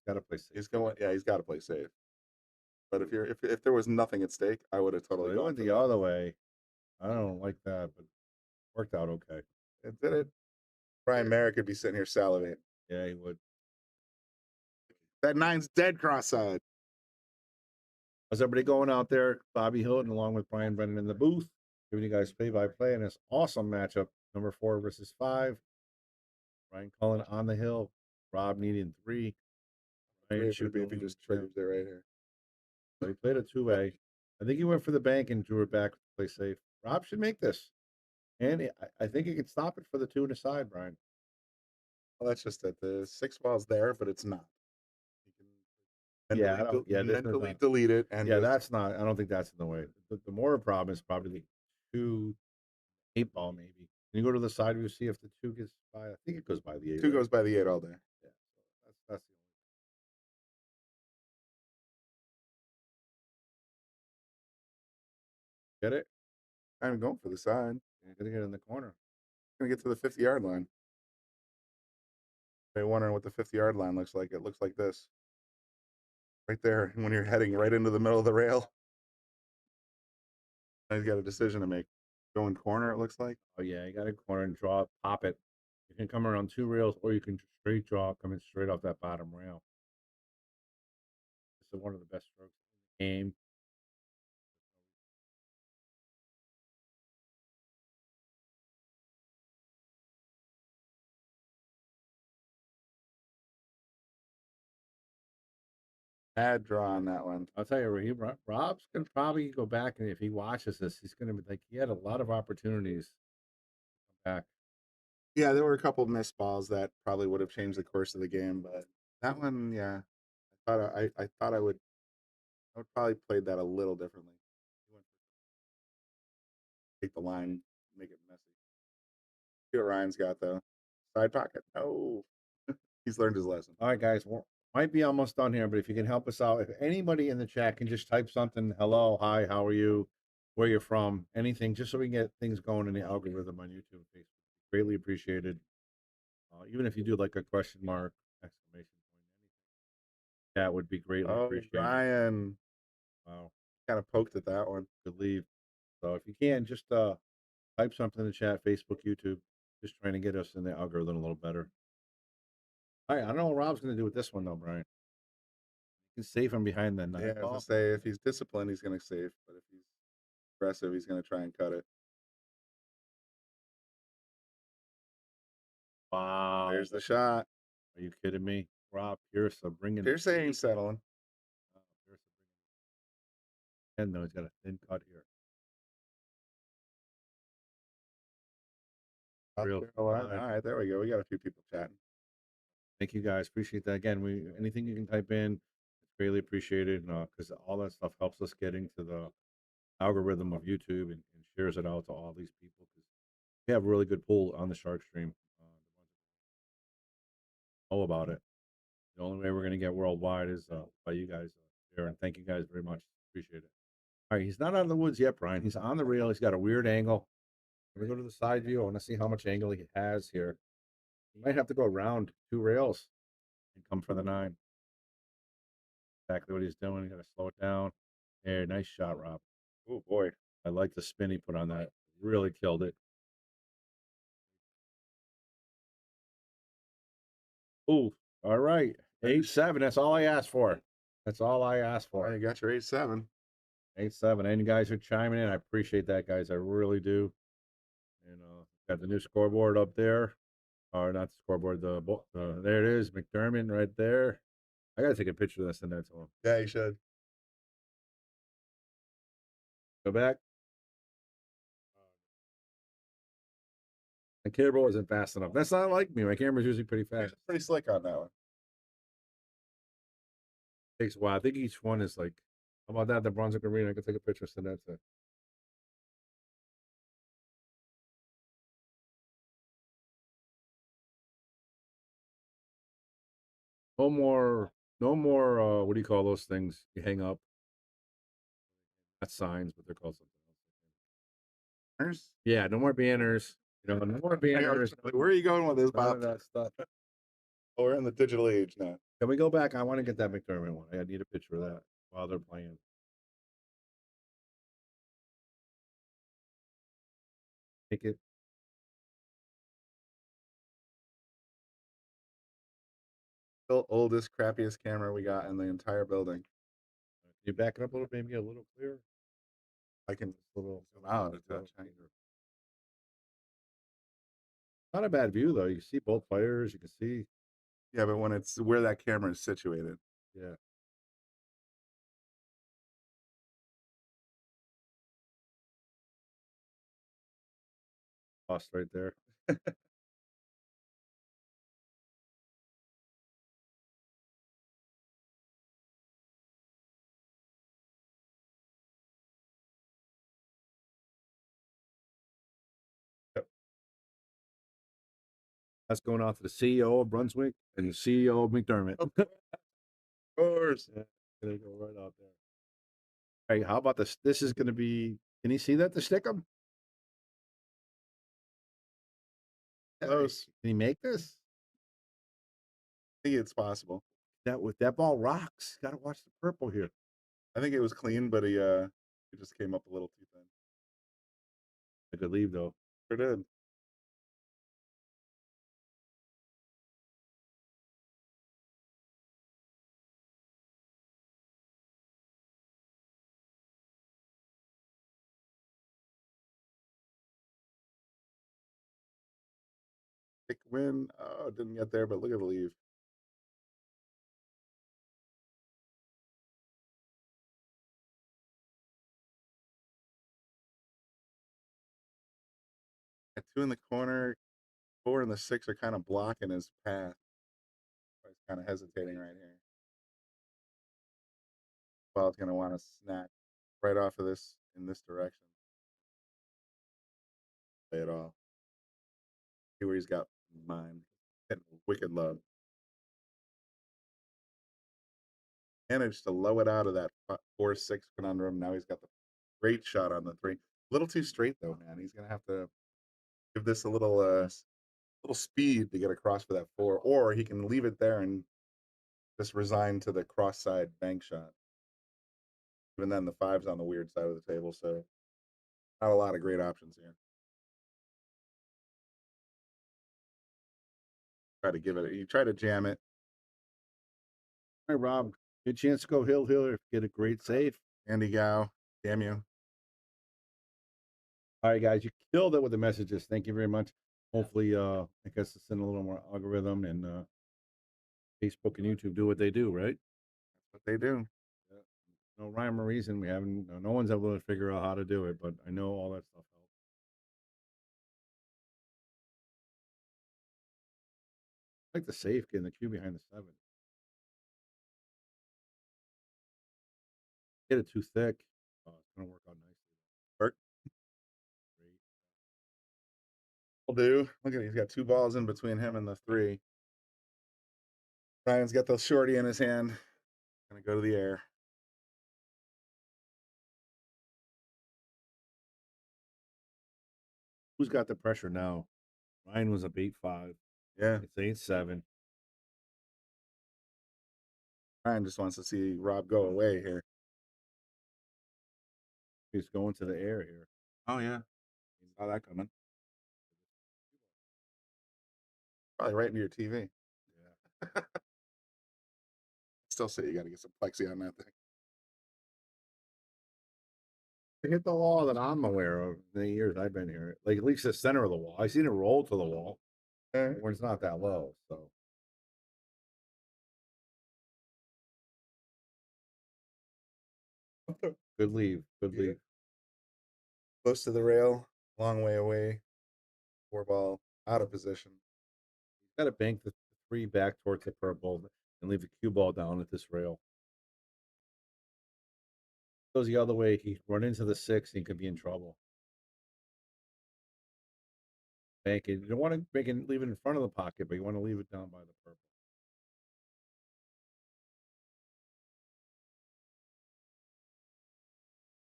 Got to play safe. He's got to play safe. But if there was nothing at stake, I would have totally gone the other way. I don't like that, but worked out okay. It did it. Brian Merrick could be sitting here salivating. Yeah, he would. That 9's dead cross-side. How's everybody going out there? Bobby Hilton along with Brian Brennan in the booth, giving you guys play-by-play in this awesome matchup, number 4 versus 5. Ryan Cullen on the hill. Rob needing 3. Ryan Should be if he just triggers it right here. So he played a 2-way. I think he went for the bank and drew it back to play safe. Rob should make this. And I think he can stop it for the 2 and a side, Brian. Well, that's just that the 6 ball's there, but it's not. You Yeah, can mentally delete it. And yeah, that's not. I don't think that's in the way. The more problem is probably the 2 8 ball maybe. Can you go to the side view, see if the 2 gets by? I think it goes by the 8. 2 goes by the 8 all day. Yeah, so that's the only. Get it? I'm going for the side. You're gonna get in the corner. Gonna get to the 50-yard line. You're wondering what the 50-yard line looks like. It looks like this. Right there, when you're heading right into the middle of the rail. Now he's got a decision to make. Going corner, it looks like. Oh yeah, you got to corner and draw it, pop it. You can come around 2 rails, or you can straight draw, coming straight off that bottom rail. This is one of the best strokes in the game. Bad draw on that one. I'll tell you, Rob's gonna probably go back, and if he watches this, he's gonna be like, he had a lot of opportunities to come back. Yeah, there were a couple missed balls that probably would have changed the course of the game, but that one, yeah, I thought I would probably played that a little differently. Take the line, make it messy. See what Ryan's got though. Side pocket, no. He's learned his lesson. All right, guys, might be almost done here, but if you can help us out, if anybody in the chat can just type something, hello, hi, how are you, where you're from, anything, just so we can get things going in the algorithm on YouTube and Facebook. Greatly appreciated. Even if you do like a question mark, exclamation point, anything, that would be greatly appreciated. Ryan. Wow. Kind of poked at that one. Good leave. So if you can, just type something in the chat, Facebook, YouTube, just trying to get us in the algorithm a little better. All right, I don't know what Rob's going to do with this one, though, Brian. You can save him behind the 9 Yeah, I was ball. gonna say, if he's disciplined, he's going to save. But if he's aggressive, he's going to try and cut it. Wow. There's the shot. Are you kidding me? Rob Piersa bringing Piersa ain't settling. And no, he's got a thin cut here. All right, there we go. We got a few people chatting. Thank you guys. Appreciate that. Again, anything you can type in, it's greatly appreciated because all that stuff helps us get into the algorithm of YouTube and shares it out to all these people because we have a really good pool on the Shark Stream. Know about it. The only way we're going to get worldwide is by you guys there. And thank you guys very much. Appreciate it. All right, he's not out of the woods yet, Brian. He's on the rail. He's got a weird angle. Let me go to the side view. I want to see how much angle he has here. He might have to go around 2 rails and come for the 9. Exactly what he's doing. You got to slow it down. There, nice shot, Rob. Oh boy, I like the spin he put on that. Really killed it. Oh, all right. 8-7. That's all I asked for. That's all I asked for. You got your 8-7. 8-7. And you guys are chiming in. I appreciate that, guys. I really do. And got the new scoreboard up there. Or not the scoreboard. There it is. McDermott right there. I got to take a picture of this and that's all. Yeah, you should. Go back. My camera wasn't fast enough. That's not like me. My camera's usually pretty fast. Pretty slick on that one. Takes a while. I think each one is like, how about that? The Brunswick Arena. I can take a picture. So that's it. No more, what do you call those things? You hang up. Not signs, but they're called something else. Banners? Yeah, no more banners. You know, no more banners. Where are you going with this, Bob? That stuff. Oh, we're in the digital age now. Can we go back? I want to get that McDermott one. I need a picture of that while they're playing. Take it. Still oldest, crappiest camera we got in the entire building. Can you back it up a little, maybe a little clearer? I can little zoom out a touch. Not a bad view though. You can see both players. You can see. Yeah, but when it's where that camera is situated. Yeah. Lost right there. Yep. That's going out to the CEO of Brunswick and the CEO of McDermott. Of course. Yeah, gonna go right out there. Hey, how about this? This is gonna be. Can you see that to stick him? Close. Can he make this? I think it's possible. That with that ball rocks. Got to watch the purple here. I think it was clean, but he just came up a little too thin. I could leave though. Sure did. Big win. Oh, didn't get there, but look at the leave. At 2 in the corner, 4 and the 6 are kind of blocking his path. He's kind of hesitating right here. Ball's going to want to snap right off of this in this direction. Play it off. See where he's got mine. Hitting wicked low. Managed to low it out of that 4-6 conundrum. Now he's got the great shot on the 3. A little too straight though, man. He's going to have to give this a little speed to get across for that 4, or he can leave it there and just resign to the cross side bank shot. Even then, the 5's on the weird side of the table, so not a lot of great options here. Try to give it. You try to jam it. Hey Rob, good chance to go hill if you get a great save. Andy Gow, damn you. All right, guys, you killed it with the messages. Thank you very much. Hopefully, I guess to send a little more algorithm and Facebook and YouTube do what they do, right? That's what they do. Yeah. No rhyme or reason. We haven't. No one's able to figure out how to do it, but I know all that stuff helps. I like the safe getting the cue behind the 7. Get it too thick. It's gonna work out nicely. Work. Great. Will do. Look at it. He's got 2 balls in between him and the 3. Ryan's got the shorty in his hand. Gonna go to the air. Who's got the pressure now? Ryan was up 8-5. Yeah. It's 8-7. Ryan just wants to see Rob go away here. He's going to the air here. Oh yeah. Saw that coming. Probably right into your TV. Yeah. Still say you got to get some plexi on that thing. It hit the wall that I'm aware of in the years I've been here. Like at least the center of the wall. I've seen it roll to the wall when it's not that low. So good leave. Good leave. Close to the rail, long way away. 4 ball out of position. Got to bank the 3 back towards the purple and leave the cue ball down at this rail. Goes the other way, he run into the 6, he could be in trouble. Bank it. You don't want to make it, leave it in front of the pocket, but you want to leave it down by the purple.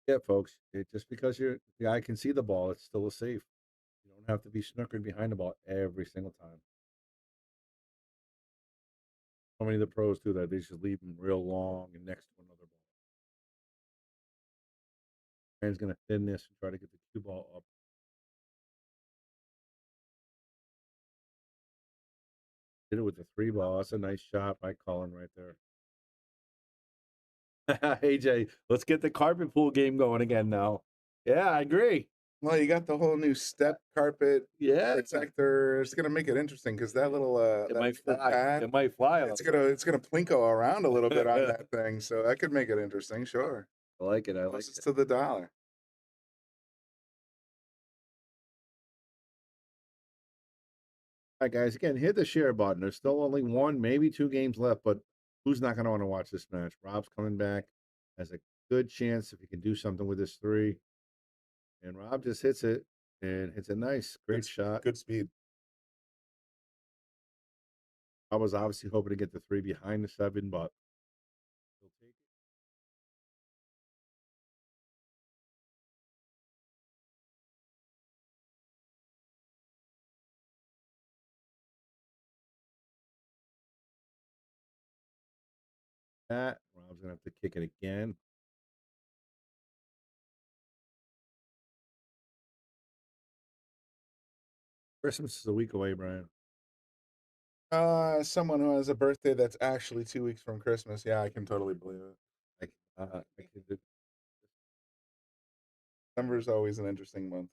Yeah, folks. Just because the guy can see the ball, it's still a safe. You don't have to be snookering behind the ball every single time. So many of the pros do that. They just leave them real long and next to another ball. Ryan's going to thin this and try to get the cue ball up. Did it with the 3 ball. That's a nice shot by Cullen right there. AJ, let's get the carpet pool game going again now. Yeah, I agree. Well, you got the whole new step carpet Yeah, protector. It's gonna make it interesting because that little it that might little fly. pad, It might fly. it's gonna plinko around a little bit on that thing, so that could make it interesting. Sure, I like it. I like closest it. to the dollar. All right, guys. Again, hit the share button. There's still only one, maybe two games left, but who's not going to want to watch this match? Rob's coming back. Has a good chance if he can do something with this three. And Rob just hits it and hits a nice, great shot. Good speed. I was obviously hoping to get the three behind the seven, but he'll take it. That Rob's gonna have to kick it again. Christmas is a week away, Brian. Someone who has a birthday that's actually 2 weeks from Christmas. Yeah, I can totally believe it. I can do. December's always an interesting month.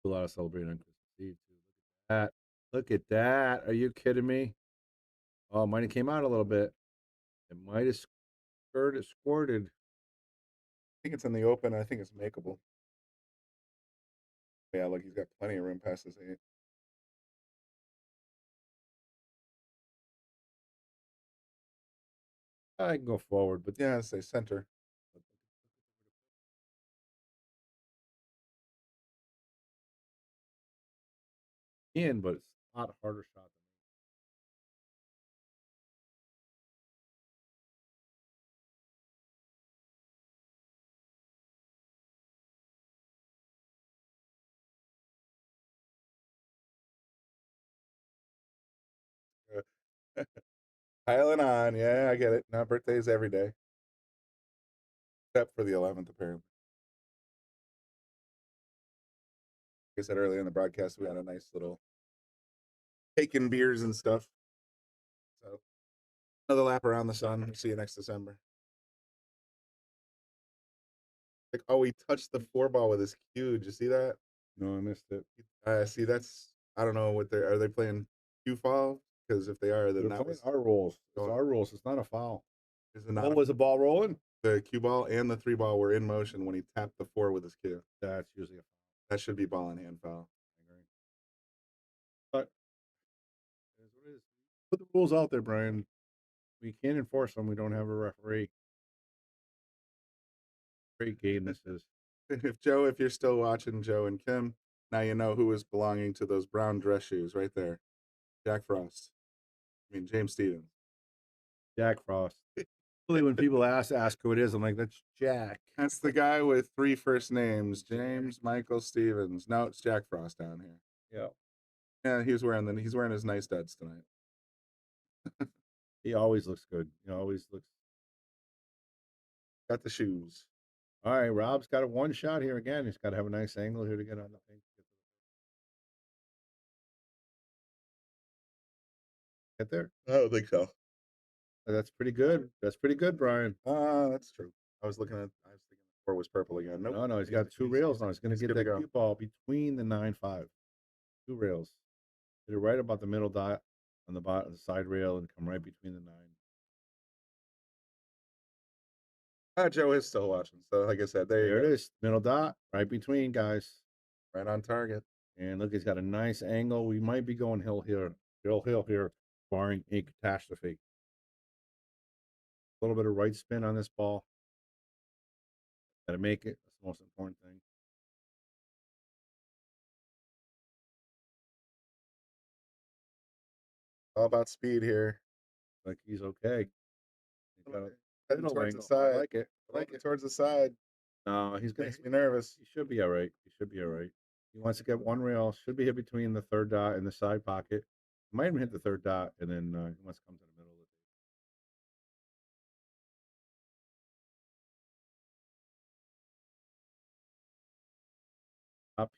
A lot of celebrating on Christmas Eve too. Look at that. Look at that. Are you kidding me? Oh, might have came out a little bit. It might have squirted. I think it's in the open. I think it's makeable. Yeah, look, he's got plenty of room past his 8. I can go forward, but Yeah, say center. in, but it's a lot harder shot Piling on. Yeah, I get it. Now birthdays every day. Except for the 11th, apparently. Like I said earlier in the broadcast, we had a nice little cake and beers and stuff. So another lap around the sun. See you next December. Like, oh, he touched the 4-ball with his cue. Did you see that? No, I missed it. See, that's, I don't know what are they playing cue foul? Because if they are, then They're that playing was our rules. It's going- our rules. It's not a foul. is it not What was the ball rolling? the cue ball and the 3-ball were in motion when he tapped the 4 with his cue. That's usually a foul. That should be ball in hand foul. I agree. But it is what it is. Put the rules out there, Brian. We can't enforce them. We don't have a referee. Great game this is. If you're still watching, Joe and Kim, now you know who is belonging to those brown dress shoes right there. Jack Frost. I mean, James Stevens. Jack Frost. Really, when people ask who it is, I'm like, that's Jack. That's the guy with 3 first names, James Michael Stevens. No, it's Jack Frost down here. Yeah. Yeah, he's wearing his nice duds tonight. He always looks good. He always looks. Got the shoes. All right, Rob's got a one shot here again. He's got to have a nice angle here to get on the thing. Get there. I don't think so. That's pretty good. That's pretty good, Brian. That's true. I was thinking the 4 was purple again. Nope. No, he's got 2 rails now. He's going to get good to that go. cue ball between the 9-5. 2 rails. Hit it right about the middle dot on the bottom, the side rail, and come right between the 9. Joe is still watching. So, like I said, there it is. Middle dot, right between, guys. Right on target. And look, he's got a nice angle. We might be going hill here, barring a catastrophe. A little bit of right spin on this ball. Got to make it. That's the most important thing. All about speed here. Like he's okay. He's got a Heading middle towards angle. the side. I like it. I like it. Towards the side. No, he's gonna. Makes me nervous. He should be all right. He should be all right. He wants to get 1 rail. Should be hit between the 3rd dot and the side pocket. He might even hit the 3rd dot, and then he wants to come to the middle of it.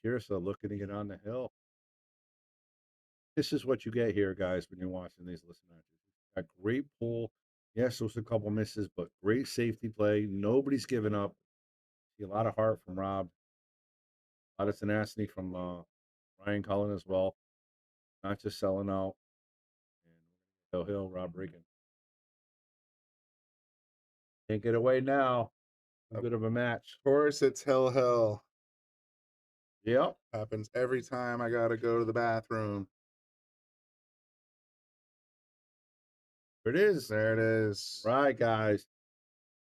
Piersa looking to get on the hill. This is what you get here, guys, when you're watching these list matches. Got great pull. Yes, there was a couple misses, but great safety play. Nobody's giving up. See a lot of heart from Rob. A lot of tenacity from Ryan Cullen as well. Not just selling out. And Hill, Rob Regan. Can't get away now. A bit of a match. Of course, it's hell. Yep. Happens every time I gotta go to the bathroom. There it is. There it is. Right, guys.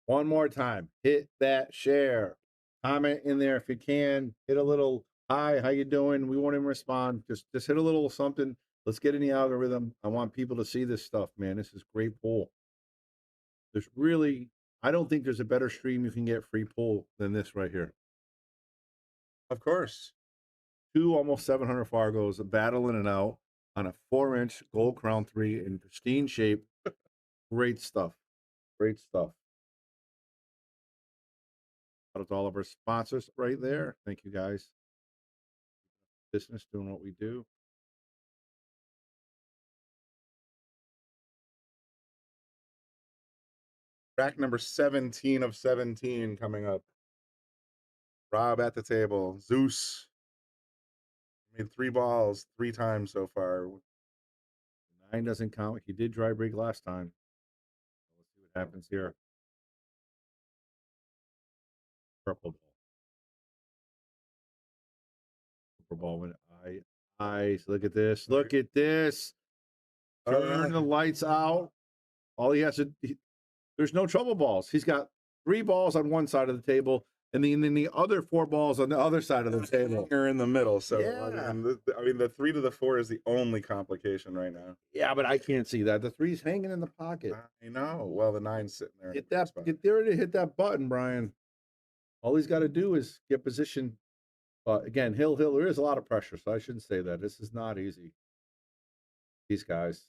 One more time. Hit that share. Comment in there if you can. Hit a little hi, how you doing? We won't even respond. Just hit a little something. Let's get in the algorithm. I want people to see this stuff, man. This is great pool. There's really, I don't think there's a better stream you can get free pool than this right here. Of course. 2 almost 700 Fargos battling it out on a 4-inch gold crown 3 in pristine shape. Great stuff. Great stuff. Shout out to all of our sponsors right there. Thank you, guys. Business doing what we do. Rack number 17 of 17 coming up. Rob at the table. Zeus. Made 3 balls 3 times so far. 9 doesn't count. He did dry break last time. Let's see what happens here. Purple ball. Purple ball went eyes. Look at this. Look at this. Turn the lights out. All he has to, there's no trouble balls. He's got 3 balls on one side of the table, and then the other 4 balls on the other side of the table. You're in the middle, so Yeah. I mean, the 3 to the 4 is the only complication right now. Yeah, but I can't see that. The 3's hanging in the pocket. I know. Well, the 9's sitting there. Get there to hit that button, Brian. All he's got to do is get position. But again, Hill, there is a lot of pressure, so I shouldn't say that. This is not easy. These guys,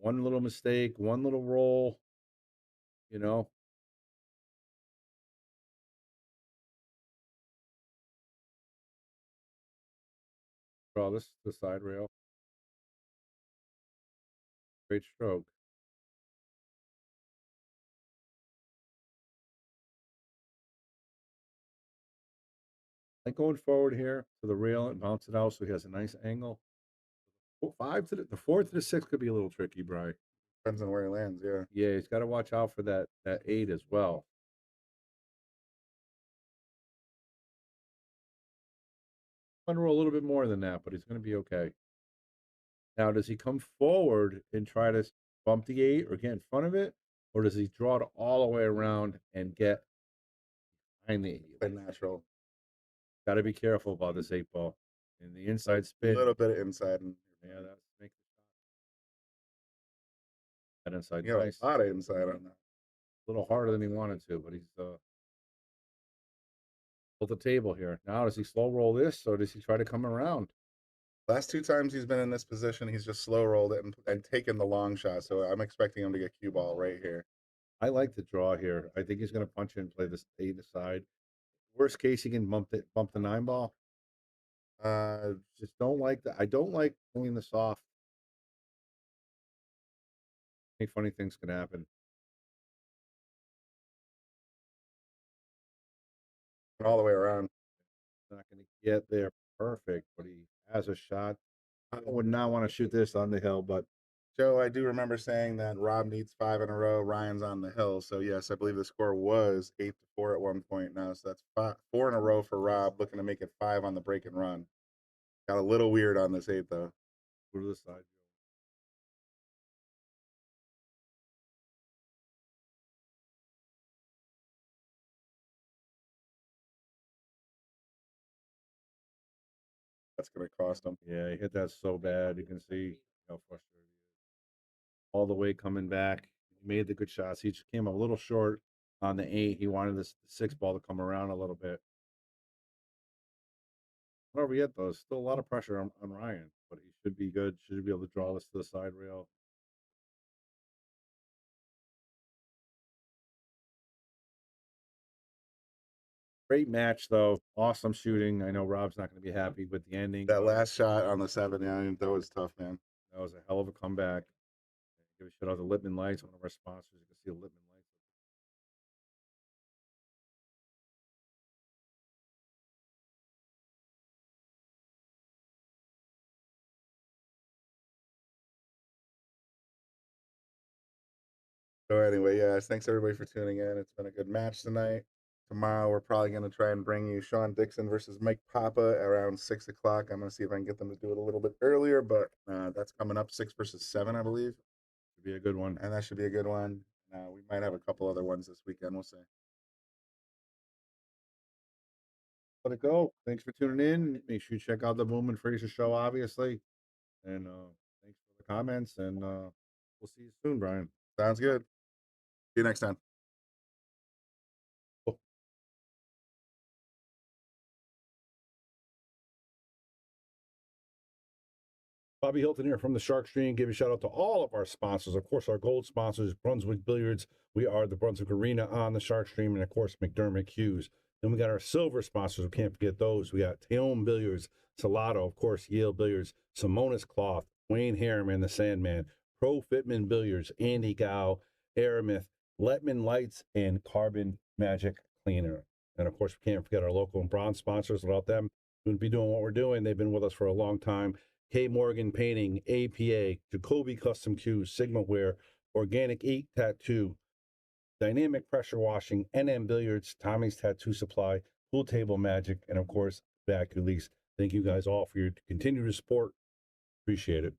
one little mistake, one little roll, Draw this to the side rail. Great stroke. Like going forward here to the rail and bounce it out so he has a nice angle. 5 to the 4 to the 6 could be a little tricky, Brian. Depends on where he lands, yeah. Yeah, he's got to watch out for that 8 as well. I'm going to roll a little bit more than that, but he's going to be okay. Now, does he come forward and try to bump the 8 or get in front of it? Or does he draw it all the way around and get behind the 8? Play natural. Got to be careful about this 8 ball. And the inside spin. A little bit of inside. Yeah, that's make that inside. You got Nice. a lot of inside on that. A little harder than he wanted to, but he's pulled the table here. Now, does he slow roll this, or does he try to come around? Last 2 times he's been in this position, he's just slow rolled it and taken the long shot. So I'm expecting him to get cue ball right here. I like the draw here. I think he's going to punch in and play this 8 aside. Worst case, he can bump the 9 ball. Just don't like that. I don't like pulling this off. Any funny things can happen. All the way around. Not going to get there perfect, but he has a shot. I would not want to shoot this on the hill, but Joe, I do remember saying that Rob needs 5 in a row. Ryan's on the hill. So, yes, I believe the score was 8-4 at one point now. So that's 4 in a row for Rob, looking to make it 5 on the break and run. Got a little weird on this 8, though. go to the side. That's going to cost him. Yeah, he hit that so bad. You can see how frustrated he is. All the way coming back. He made the good shots. He just came a little short on the 8. He wanted this 6 ball to come around a little bit. Not over yet, though. There's still a lot of pressure on Ryan, but he should be good. Should be able to draw this to the side rail. Great match, though. Awesome shooting. I know Rob's not going to be happy with the ending. That last shot on the 7, yeah, that was tough, man. That was a hell of a comeback. Give a shout out to Lippman Lights, one of our sponsors. You can see the Lippman Lights. So anyway, yeah, thanks everybody for tuning in. It's been a good match tonight. Tomorrow we're probably going to try and bring you Sean Dixon versus Mike Papa around 6 o'clock. I'm going to see if I can get them to do it a little bit earlier, but that's coming up 6 versus 7, I believe. Should be a good one. And that should be a good one. We might have a couple other ones this weekend. We'll see. Let it go. Thanks for tuning in. Make sure you check out the Boom and Fraser show, obviously. And thanks for the comments. And we'll see you soon, Brian. Sounds good. See you next time. Bobby Hilton here from the Shark Stream. Give a shout out to all of our sponsors. Of course, our gold sponsors, Brunswick Billiards. We are the Brunswick Arena on the Shark Stream. And of course, McDermott Cues. Then we got our silver sponsors. We can't forget those. We got Taom Billiards, Salotto, of course, Yale Billiards, Simonis Cloth, Wayne Harriman, the Sandman, Pro Fitman Billiards, Andy Gow, Aramith, Letman Lights, and Carbon Magic Cleaner. And of course, we can't forget our local and bronze sponsors. Without them, we wouldn't be doing what we're doing. They've been with us for a long time. K. Morgan Painting, APA, Jacoby Custom Cues, Sigma Wear, Organic Ink Tattoo, Dynamic Pressure Washing, NM Billiards, Tommy's Tattoo Supply, Pool Table Magic, and of course, Vacuum Lease. Thank you guys all for your continued support. Appreciate it.